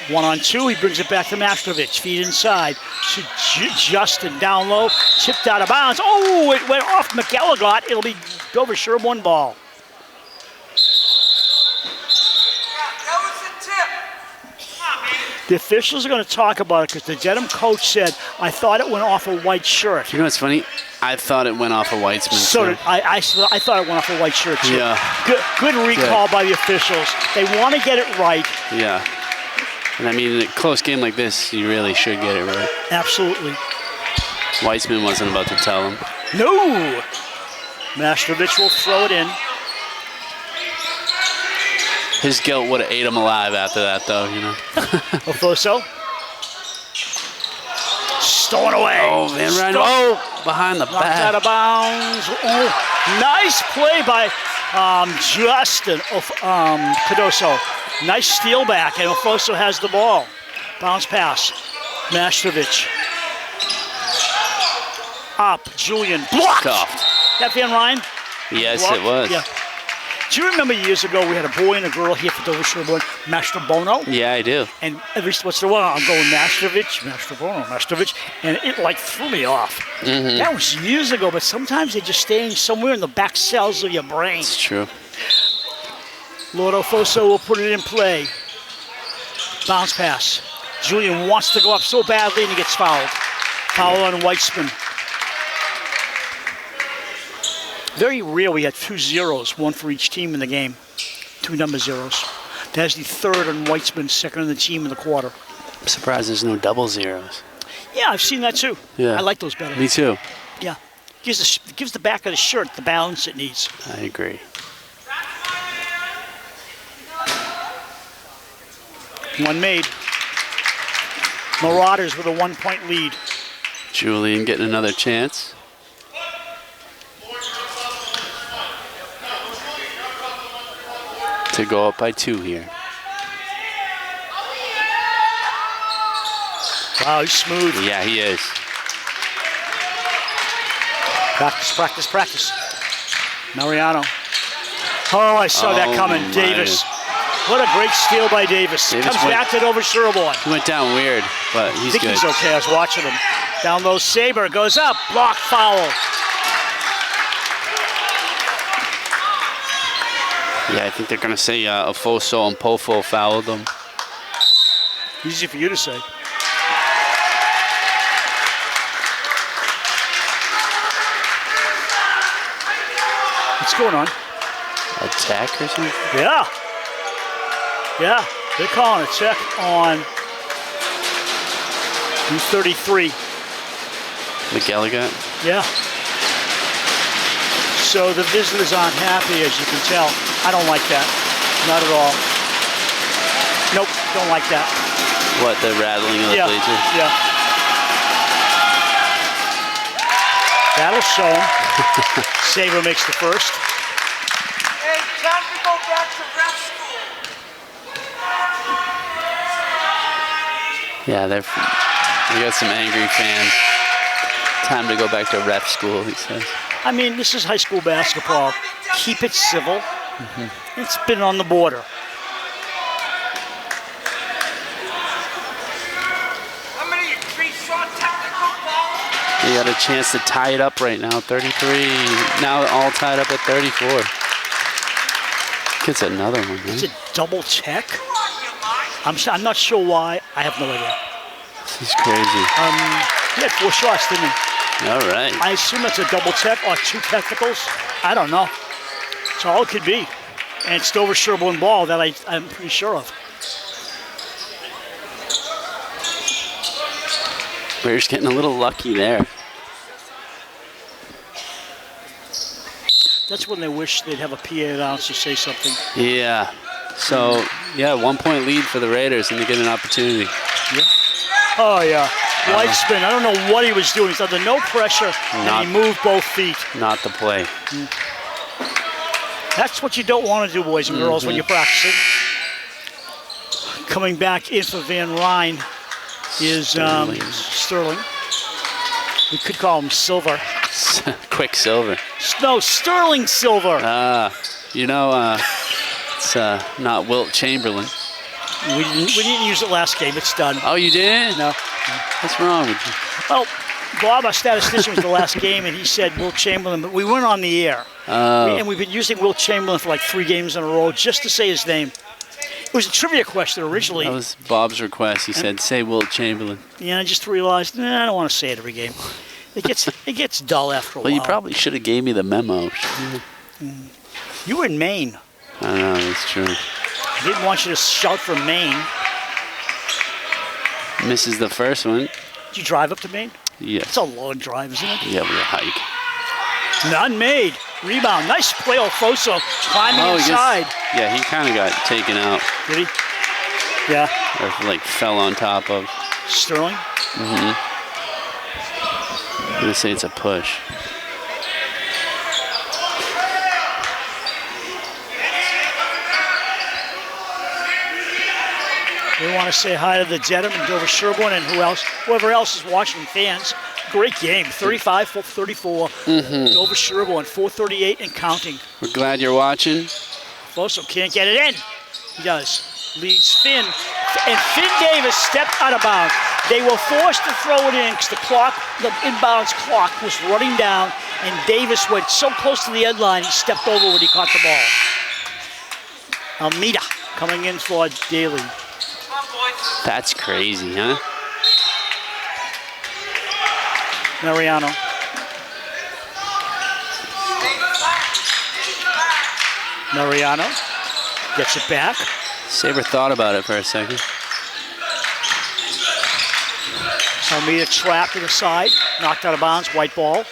1-on-2, he brings it back to Mastrovic. Feed inside to Justin, down low, chipped out of bounds. Oh, it went off McElligott. It'll be Dover-Sherborn ball. The officials are going to talk about it because the Dedham coach said, I thought it went off a white shirt. You know what's funny? I thought it went off a Weitzman. So did I thought it went off a white shirt too. Yeah. Good recall by the officials. They want to get it right. Yeah. And I mean, in a close game like this, you really should get it right. Absolutely. Weitzman wasn't about to tell him. No! Mastrovic will throw it in. His guilt would have ate him alive after that, though, you know. Ofoso. Stolen away. Oh, Van Ryn. Oh, behind the Knocked out back. of bounds. Oh, nice play by Justin Cardoso. Nice steal back, and Ofoso has the ball. Bounce pass. Mastrovic. Up. Julian. Blocked. Stuffed. That Van Ryn? Yes, Blocked? it was. Yeah. Do you remember years ago we had a boy and a girl here for Dover-Sherborn, Mastrobono? Yeah, I do. And every once in a while I'm going Mastrovic, and it like threw me off. Mm-hmm. That was years ago, but sometimes they're just staying somewhere in the back cells of your brain. It's true. Lord Ofoso will put it in play. Bounce pass. Julian wants to go up so badly and he gets fouled. Foul on Weitzman. Very rare we had 2 zeros, one for each team in the game. 2 number zeros. That's the third on Weitzman, second on the team in the quarter. I'm surprised there's no double zeros. Yeah, I've seen that too. Yeah. I like those better. Me too. Yeah. Gives the back of the shirt the balance it needs. I agree. One made. Marauders with a 1-point lead. Julian getting another chance. To go up by 2 here. Wow, he's smooth. Yeah, he is. Practice. Mariano. Oh, I saw that coming. my. Davis. What a great steal by Davis. Davis Comes back to Dover-Sherborn. He went down weird, but he's I think good. he's okay. I was watching him. Down low, Saber goes up. Block foul. Yeah, I think they're going to say Ofoso and Pofo fouled them. Easy for you to say. What's going on? Attack or something? Yeah. Yeah, they're calling a check on U33. McElligott? Yeah. So the visitors aren't happy, as you can tell. I don't like that. Not at all. Nope, don't like that. What, the rattling of the bleachers? Yeah. That'll show him. Saber makes the first. Hey, time to go back to rep school. Yeah, we got some angry fans. Time to go back to rep school, he says. I mean, this is high school basketball. Keep it civil. Mm-hmm. It's been on the border. How many three short technical balls? They got a chance to tie it up right now, 33. Now all tied up at 34. Gets another one, man. It's a double check. I'm not sure why. I have no idea. This is crazy. He had 4 shots, didn't he? All right. I assume it's a double check or 2 technicals. I don't know. It's all it could be. And it's Dover-Sherborn ball that I'm pretty sure of. We're just getting a little lucky there. That's when they wish they'd have a PA announcer say something. Yeah. So, yeah, 1-point lead for the Raiders, and they get an opportunity. Yeah. Oh, yeah. Weitzman, I don't know what he was doing. He's under no pressure, and he moved both feet. Not the play. That's what you don't want to do, boys and girls, when you're practicing. Coming back in for Van Ryn is Sterling. We could call him Silver. Quicksilver. No, sterling silver. It's not Wilt Chamberlain. We didn't use it last game. It's done. Oh, you didn't? No. What's wrong with you? Well, Bob, our statistician, was the last game, and he said Wilt Chamberlain, but we weren't on the air. And we've been using Wilt Chamberlain for like 3 games in a row just to say his name. It was a trivia question originally. That was Bob's request. He said, say Wilt Chamberlain. Yeah, I just realized, I don't want to say it every game. It gets dull after a while. Well, you probably should have gave me the memo. You were in Maine. I know, that's true. I didn't want you to shout from Maine. Misses the first one. Did you drive up to Maine? Yeah. It's a long drive, isn't it? Yeah, we hike. None made. Rebound. Nice play, Alfoso. Climbing inside. He kind of got taken out. Did he? Yeah. Or like fell on top of. Sterling? Mm-hmm. I'm going to say it's a push. We want to say hi to the Dedham and Dover-Sherborn and whoever else is watching, fans. Great game, 35-34. Dover-Sherborn, 438 and counting. We're glad you're watching. Foso can't get it in. He does. Leads Finn. And Finn Davis stepped out of bounds. They were forced to throw it in because the inbounds clock was running down, and Davis went so close to the end line, he stepped over when he caught the ball. Almeida coming in for Daly. That's crazy, huh? Mariano. Mariano gets it back. Saber thought about it for a second. Almeida trapped to the side, knocked out of bounds, white ball.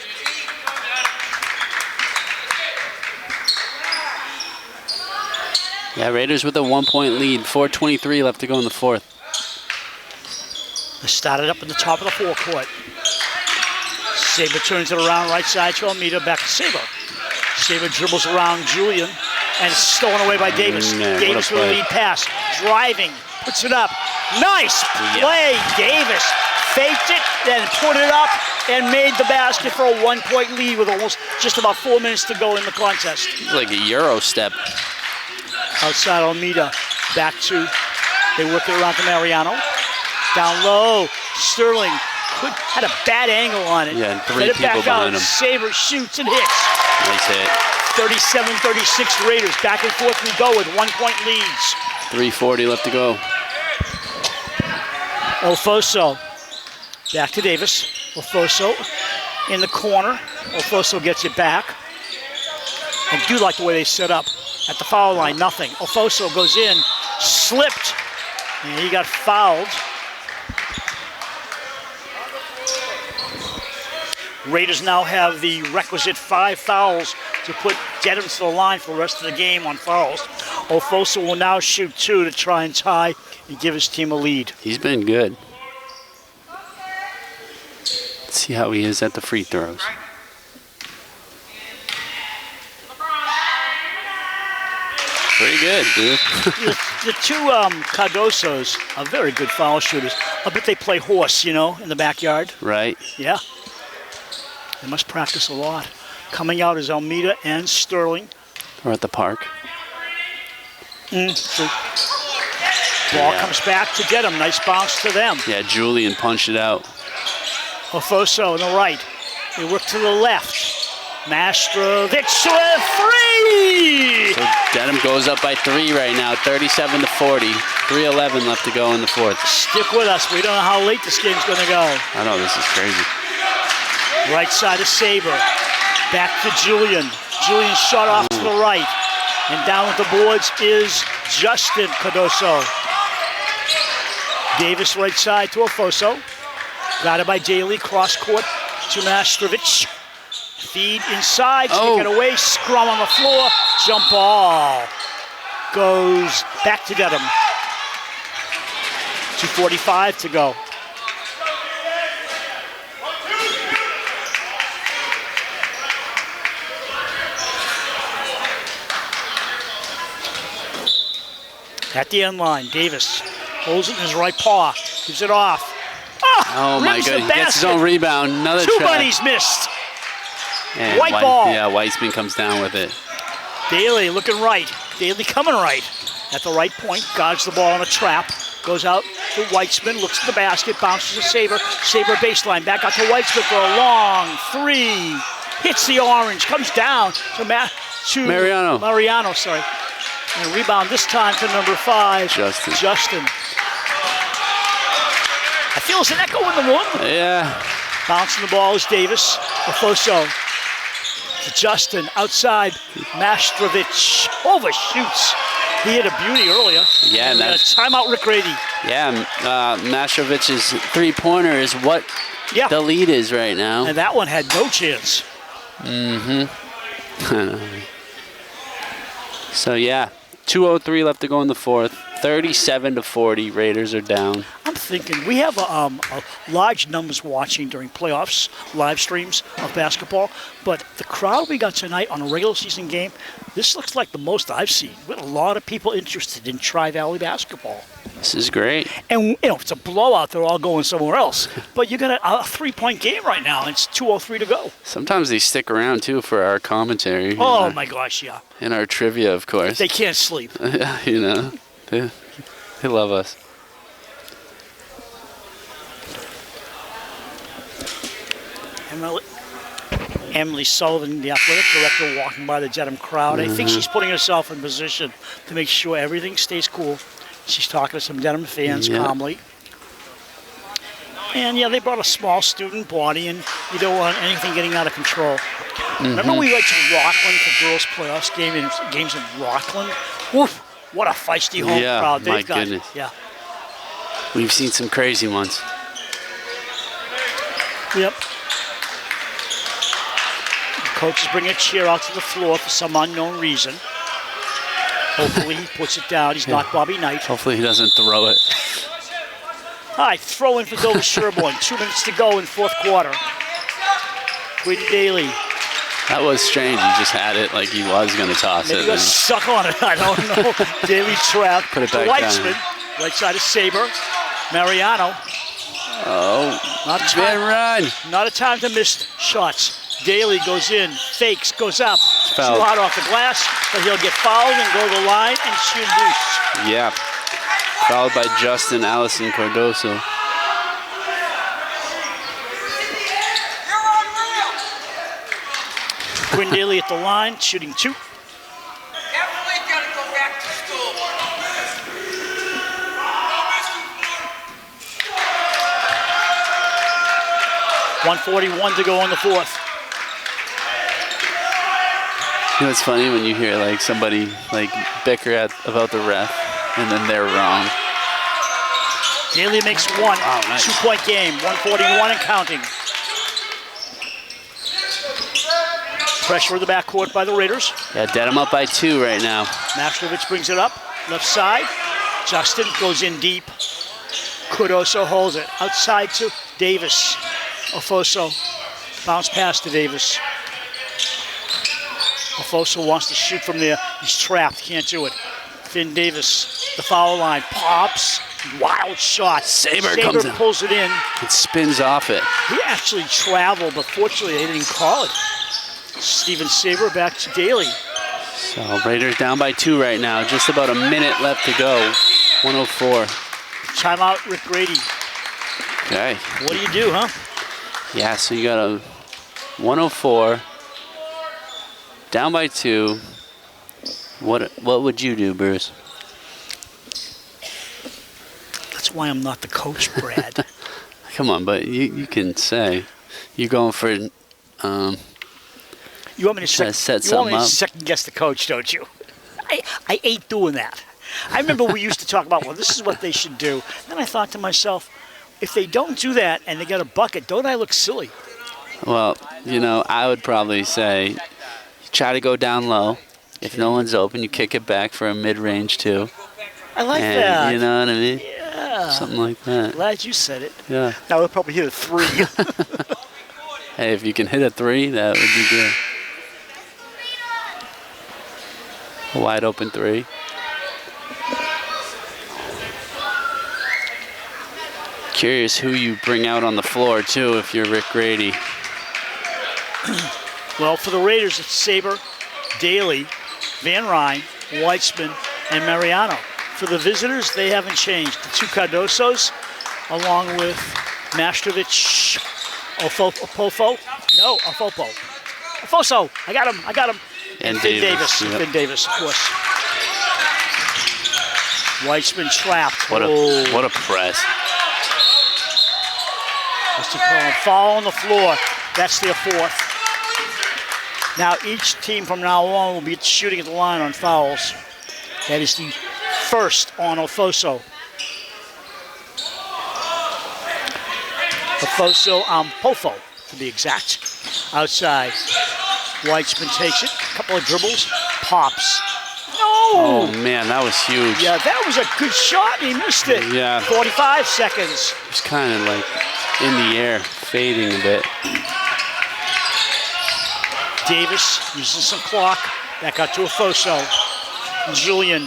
Yeah, Raiders with a 1-point lead. 4:23 left to go in the fourth. They started up at the top of the forecourt. Saber turns it around right side to Almeida, back to Saber. Saber dribbles around Julian, and it's stolen away by Davis. Davis with a lead pass, driving, puts it up. Nice play, Davis. Faked it, then put it up, and made the basket for a 1-point lead with almost just about 4 minutes to go in the contest. It's like a Euro step. Outside Almeida, back to, they work it around to Mariano. Down low, Sterling had a bad angle on it. Yeah, and 3 people behind him. Saber shoots and hits. Nice hit. 37-36 Raiders. Back and forth we go with 1-point leads. 3:40 left to go. Alfoso. Back to Davis. Alfoso in the corner. Alfoso gets it back. I do like the way they set up. At the foul line, nothing. Alfoso goes in, slipped, and he got fouled. Raiders now have the requisite 5 fouls to put Dedham to the line for the rest of the game on fouls. Alfoso will now shoot 2 to try and tie and give his team a lead. He's been good. Let's see how he is at the free throws. Pretty good, dude. The 2 Cardosos are very good foul shooters. I bet they play horse, in the backyard. Right. Yeah. They must practice a lot. Coming out is Almeida and Sterling. Or at the park. So ball comes back to Dedham. Nice bounce to them. Yeah, Julian punched it out. Alfoso on the right. They work to the left. Mastrovic with 3! So Dedham goes up by 3 right now, 37-40. 3:11 left to go in the fourth. Stick with us. We don't know how late this game's going to go. I know, this is crazy. Right side of Saber. Back to Julian. Julian shot off to the right. And down with the boards is Justin Cardoso. Davis right side to Alfoso. Guarded by Daly. Cross court to Mastrovic. Feed inside. Take it away. Scrum on the floor. Jump ball. Goes back to Dedham. 2:45 to go. At the end line, Davis holds it in his right paw, gives it off. Oh my rims the goodness, gets his basket. own rebound. Another 2 try. bunnies missed. And White ball. Yeah, Weissman comes down with it. Daly looking right. Daly coming right. At the right point, guards the ball on a trap. Goes out to Weitzman, looks at the basket, bounces to Saber. Saber baseline, back out to Weitzman for a long three. Hits the orange, comes down to Mariano. Mariano, sorry. And rebound this time to number 5, Justin. I feel there's an echo in the room. Yeah. Bouncing the ball is Davis. Ofoso to Justin, outside. Mastrovich overshoots. He hit a beauty earlier. Yeah, and that's timeout, Rick Grady. Yeah, Mastrovich's three-pointer is what the lead is right now. And that one had no chance. So yeah, 2:03 left to go in the fourth. 37-40, Raiders are down. I'm thinking we have a large numbers watching during playoffs, live streams of basketball, but the crowd we got tonight on a regular season game, this looks like the most I've seen. We had a lot of people interested in Tri-Valley basketball. This is great. And if it's a blowout, they're all going somewhere else. But you got a 3-point game right now, and it's 2:03 to go. Sometimes they stick around too for our commentary. Oh my gosh, yeah. And our trivia, of course. They can't sleep. You know, they love us. Emily Sullivan, the athletic director, walking by the Dedham crowd. I think she's putting herself in position to make sure everything stays cool. She's talking to some Dedham fans calmly. And yeah, they brought a small student body, and you don't want anything getting out of control. Remember we went to Rockland for girls' playoffs games in Rockland? Woof! What a feisty home crowd they've got. Goodness. Yeah. We've seen some crazy ones. Yep. Coach is bringing a chair out to the floor for some unknown reason. Hopefully he puts it down. He's not Bobby Knight. Hopefully he doesn't throw it. All right, throw in for Dover-Sherborn. 2 minutes to go in fourth quarter. Quinn Daly. That was strange. He just had it like he was going to toss Maybe it. he got stuck on it. I don't know. Daly trap. Put it back Weitzman. down. Right side of Saber. Mariano. Oh, Van Run. Not a time to miss shots. Daly goes in, fakes, goes up. Fouled. Too hard off the glass, but he'll get fouled and go to the line and shoot deuce. Yeah. Fouled by Justin Allison Cardoso. Quinn Daly at the line, shooting 2. Everybody gotta go back to school. 1:41 to go in the fourth. You know, it's funny when you hear like somebody like bicker about the ref and then they're wrong. Daly makes one. Oh, nice. 2-point game, 1:41 and counting. Pressure in the backcourt by the Raiders. Yeah, Dedham up by 2 right now. Mastrovich brings it up, left side. Justin goes in deep. Cardoso holds it. Outside to Davis. Ofoso. Bounce pass to Davis. Ofoso wants to shoot from there. He's trapped, can't do it. Finn Davis, the foul line, pops. Wild shot. Saber comes in. Pulls it in. It spins off it. He actually traveled, but fortunately they didn't call it. Steven Saber back to Daly. So Raiders down by 2 right now. Just about a minute left to go. 104. Timeout, Rick Grady. Okay. What do you do, huh? Yeah, so you got a 104. Down by 2. What would you do, Bruce? That's why I'm not the coach, Brad. Come on, but you can say. You're going for You want me to Try to set you want me something to up. second guess the coach, don't you? I ain't doing that. I remember we used to talk about, well, this is what they should do. Then I thought to myself, if they don't do that and they got a bucket, don't I look silly? Well, you know, I would probably say try to go down low. If no one's open, you kick it back for a mid-range too. I like And that. you know what I mean? Yeah. Something like that. Glad you said it. Yeah. Now we'll probably hit a 3. Hey, if you can hit a 3, that would be good. A wide open 3. Curious who you bring out on the floor too if you're Rick Grady. Well, for the Raiders, it's Saber, Daly, Van Ryn, Weitzman, and Mariano. For the visitors, they haven't changed. The two Cardosos, along with Mastrovich, Ofofo. No, Ofofo. Ofoso. I got him. And Finn Davis. Davis. Yep. Finn Davis, of course. Weitzman trapped. What a press. What's he calling? Foul on the floor. That's their fourth. Now each team from now on will be shooting at the line on fouls. That is the first on Ofoso. Pofo, to be exact. Outside. Weitzman takes it. A couple of dribbles. Pops. No! Oh, man, that was huge. Yeah, that was a good shot. He missed it. Yeah. 45 seconds. It was kind of like in the air, fading a bit. Davis using some clock. Back out to Ofoso. Julian.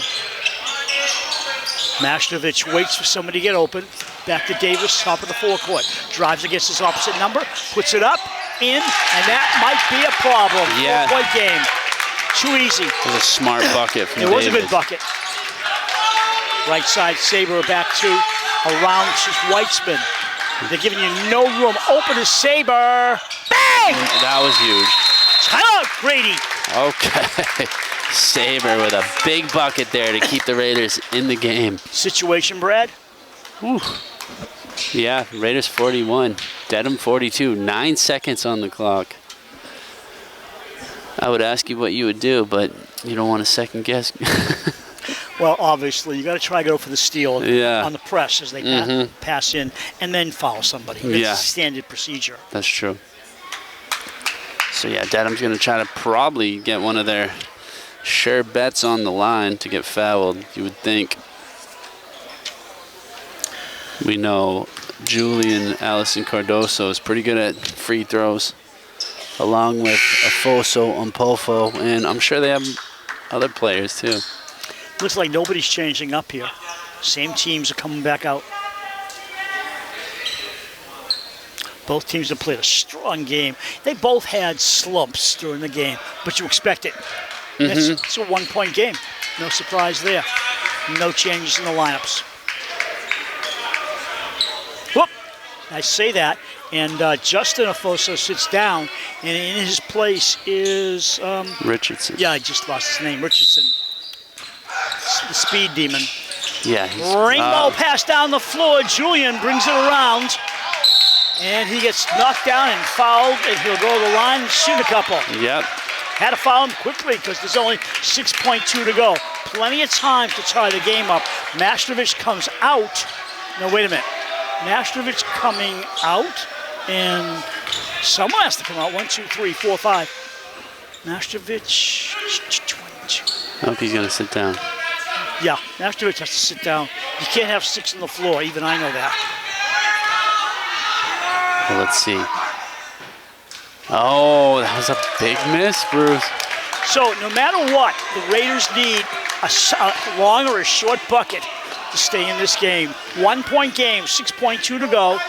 Mashtovich waits for somebody to get open. Back to Davis, top of the forecourt. Drives against his opposite number. Puts it up, in, and that might be a problem. Yeah. 4-point game. Too easy. It was a smart bucket from It was a Davis. good bucket. Right side, Saber back to around to Weitzman. They're giving you no room. Open to Saber. Bang! That was huge. Timeout, Grady. Okay. Saber with a big bucket there to keep the Raiders in the game. Situation, Brad? Whew. Yeah, Raiders 41, Dedham 42, 9 seconds on the clock. I would ask you what you would do, but you don't want to second guess. Well, obviously, you got to try to go for the steal Yeah. on the press as they pass in, and then foul somebody. That's Yeah. standard procedure. That's true. So yeah, Dedham's going to try to probably get one of their sure bets on the line to get fouled, you would think. We know Julian Allison Cardoso is pretty good at free throws, along with Afoso Umpofo, and I'm sure they have other players too. Looks like nobody's changing up here. Same teams are coming back out. Both teams have played a strong game. They both had slumps during the game, but you expect it. It's a 1-point game. No surprise there. No changes in the lineups. Whoop! I say that, and Justin Afoso sits down, and in his place is Richardson. yeah, I just lost his name. Richardson, the speed demon. Yeah. He's, Rainbow pass down the floor. Julian brings it around, and he gets knocked down and fouled, and he'll go to the line and shoot a couple. Yep. Had to foul him quickly because there's only 6.2 to go. Plenty of time to tie the game up. Mastrovich comes out. No, wait a minute. Mastrovich coming out, and someone has to come out. 1, 2, 3, 4, 5. Mastrovich, 22. I hope he's going to sit down. Yeah, Mastrovich has to sit down. You can't have 6 on the floor. Even I know that. Well, let's see. Oh, that was a big miss, Bruce. So no matter what, the Raiders need a long or a short bucket to stay in this game. 1-point game, 6.2 to go.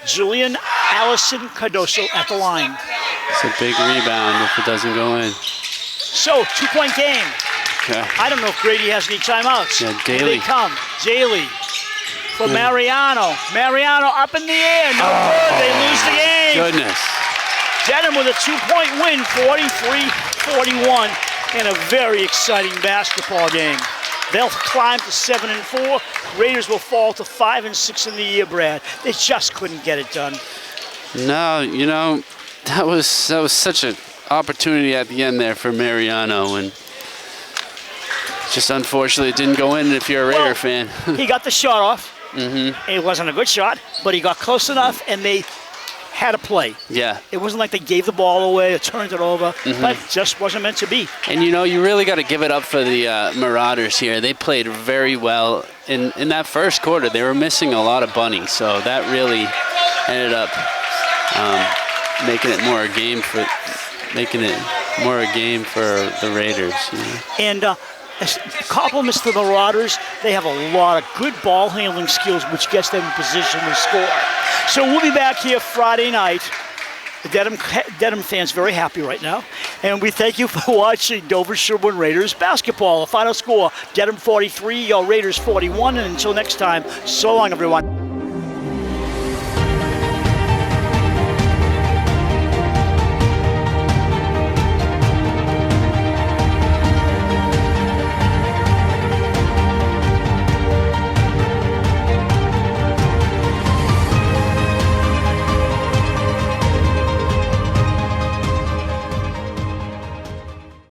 Julian Allison Cardoso at the line. It's a big rebound if it doesn't go in. So 2-point game. Okay. I don't know if Grady has any timeouts. Yeah, Here Daly. they come. Daly for Mariano. Mariano up in the air. No good. They lose the game. Goodness. Dedham with a 2-point win, 43-41, in a very exciting basketball game. They'll climb to 7-4. Raiders will fall to 5-6 in the year, Brad. They just couldn't get it done. No, you know, that was such an opportunity at the end there for Mariano, and just unfortunately it didn't go in if you're a Raider fan. He got the shot off. It wasn't a good shot, but he got close enough, and they had a play. Yeah. It wasn't like they gave the ball away or turned it over, but it just wasn't meant to be. And you know, you really got to give it up for the Marauders here. They played very well in that first quarter. They were missing a lot of bunnies, so that really ended up making it more a game for the Raiders. You know? And compliments to the Marauders. They have a lot of good ball handling skills, which gets them in position to score. So we'll be back here Friday night Dedham fans very happy right now. And we thank you for watching Dover-Sherborn Raiders basketball. The final score, Dedham 43, Raiders 41. And until next time, so long, everyone.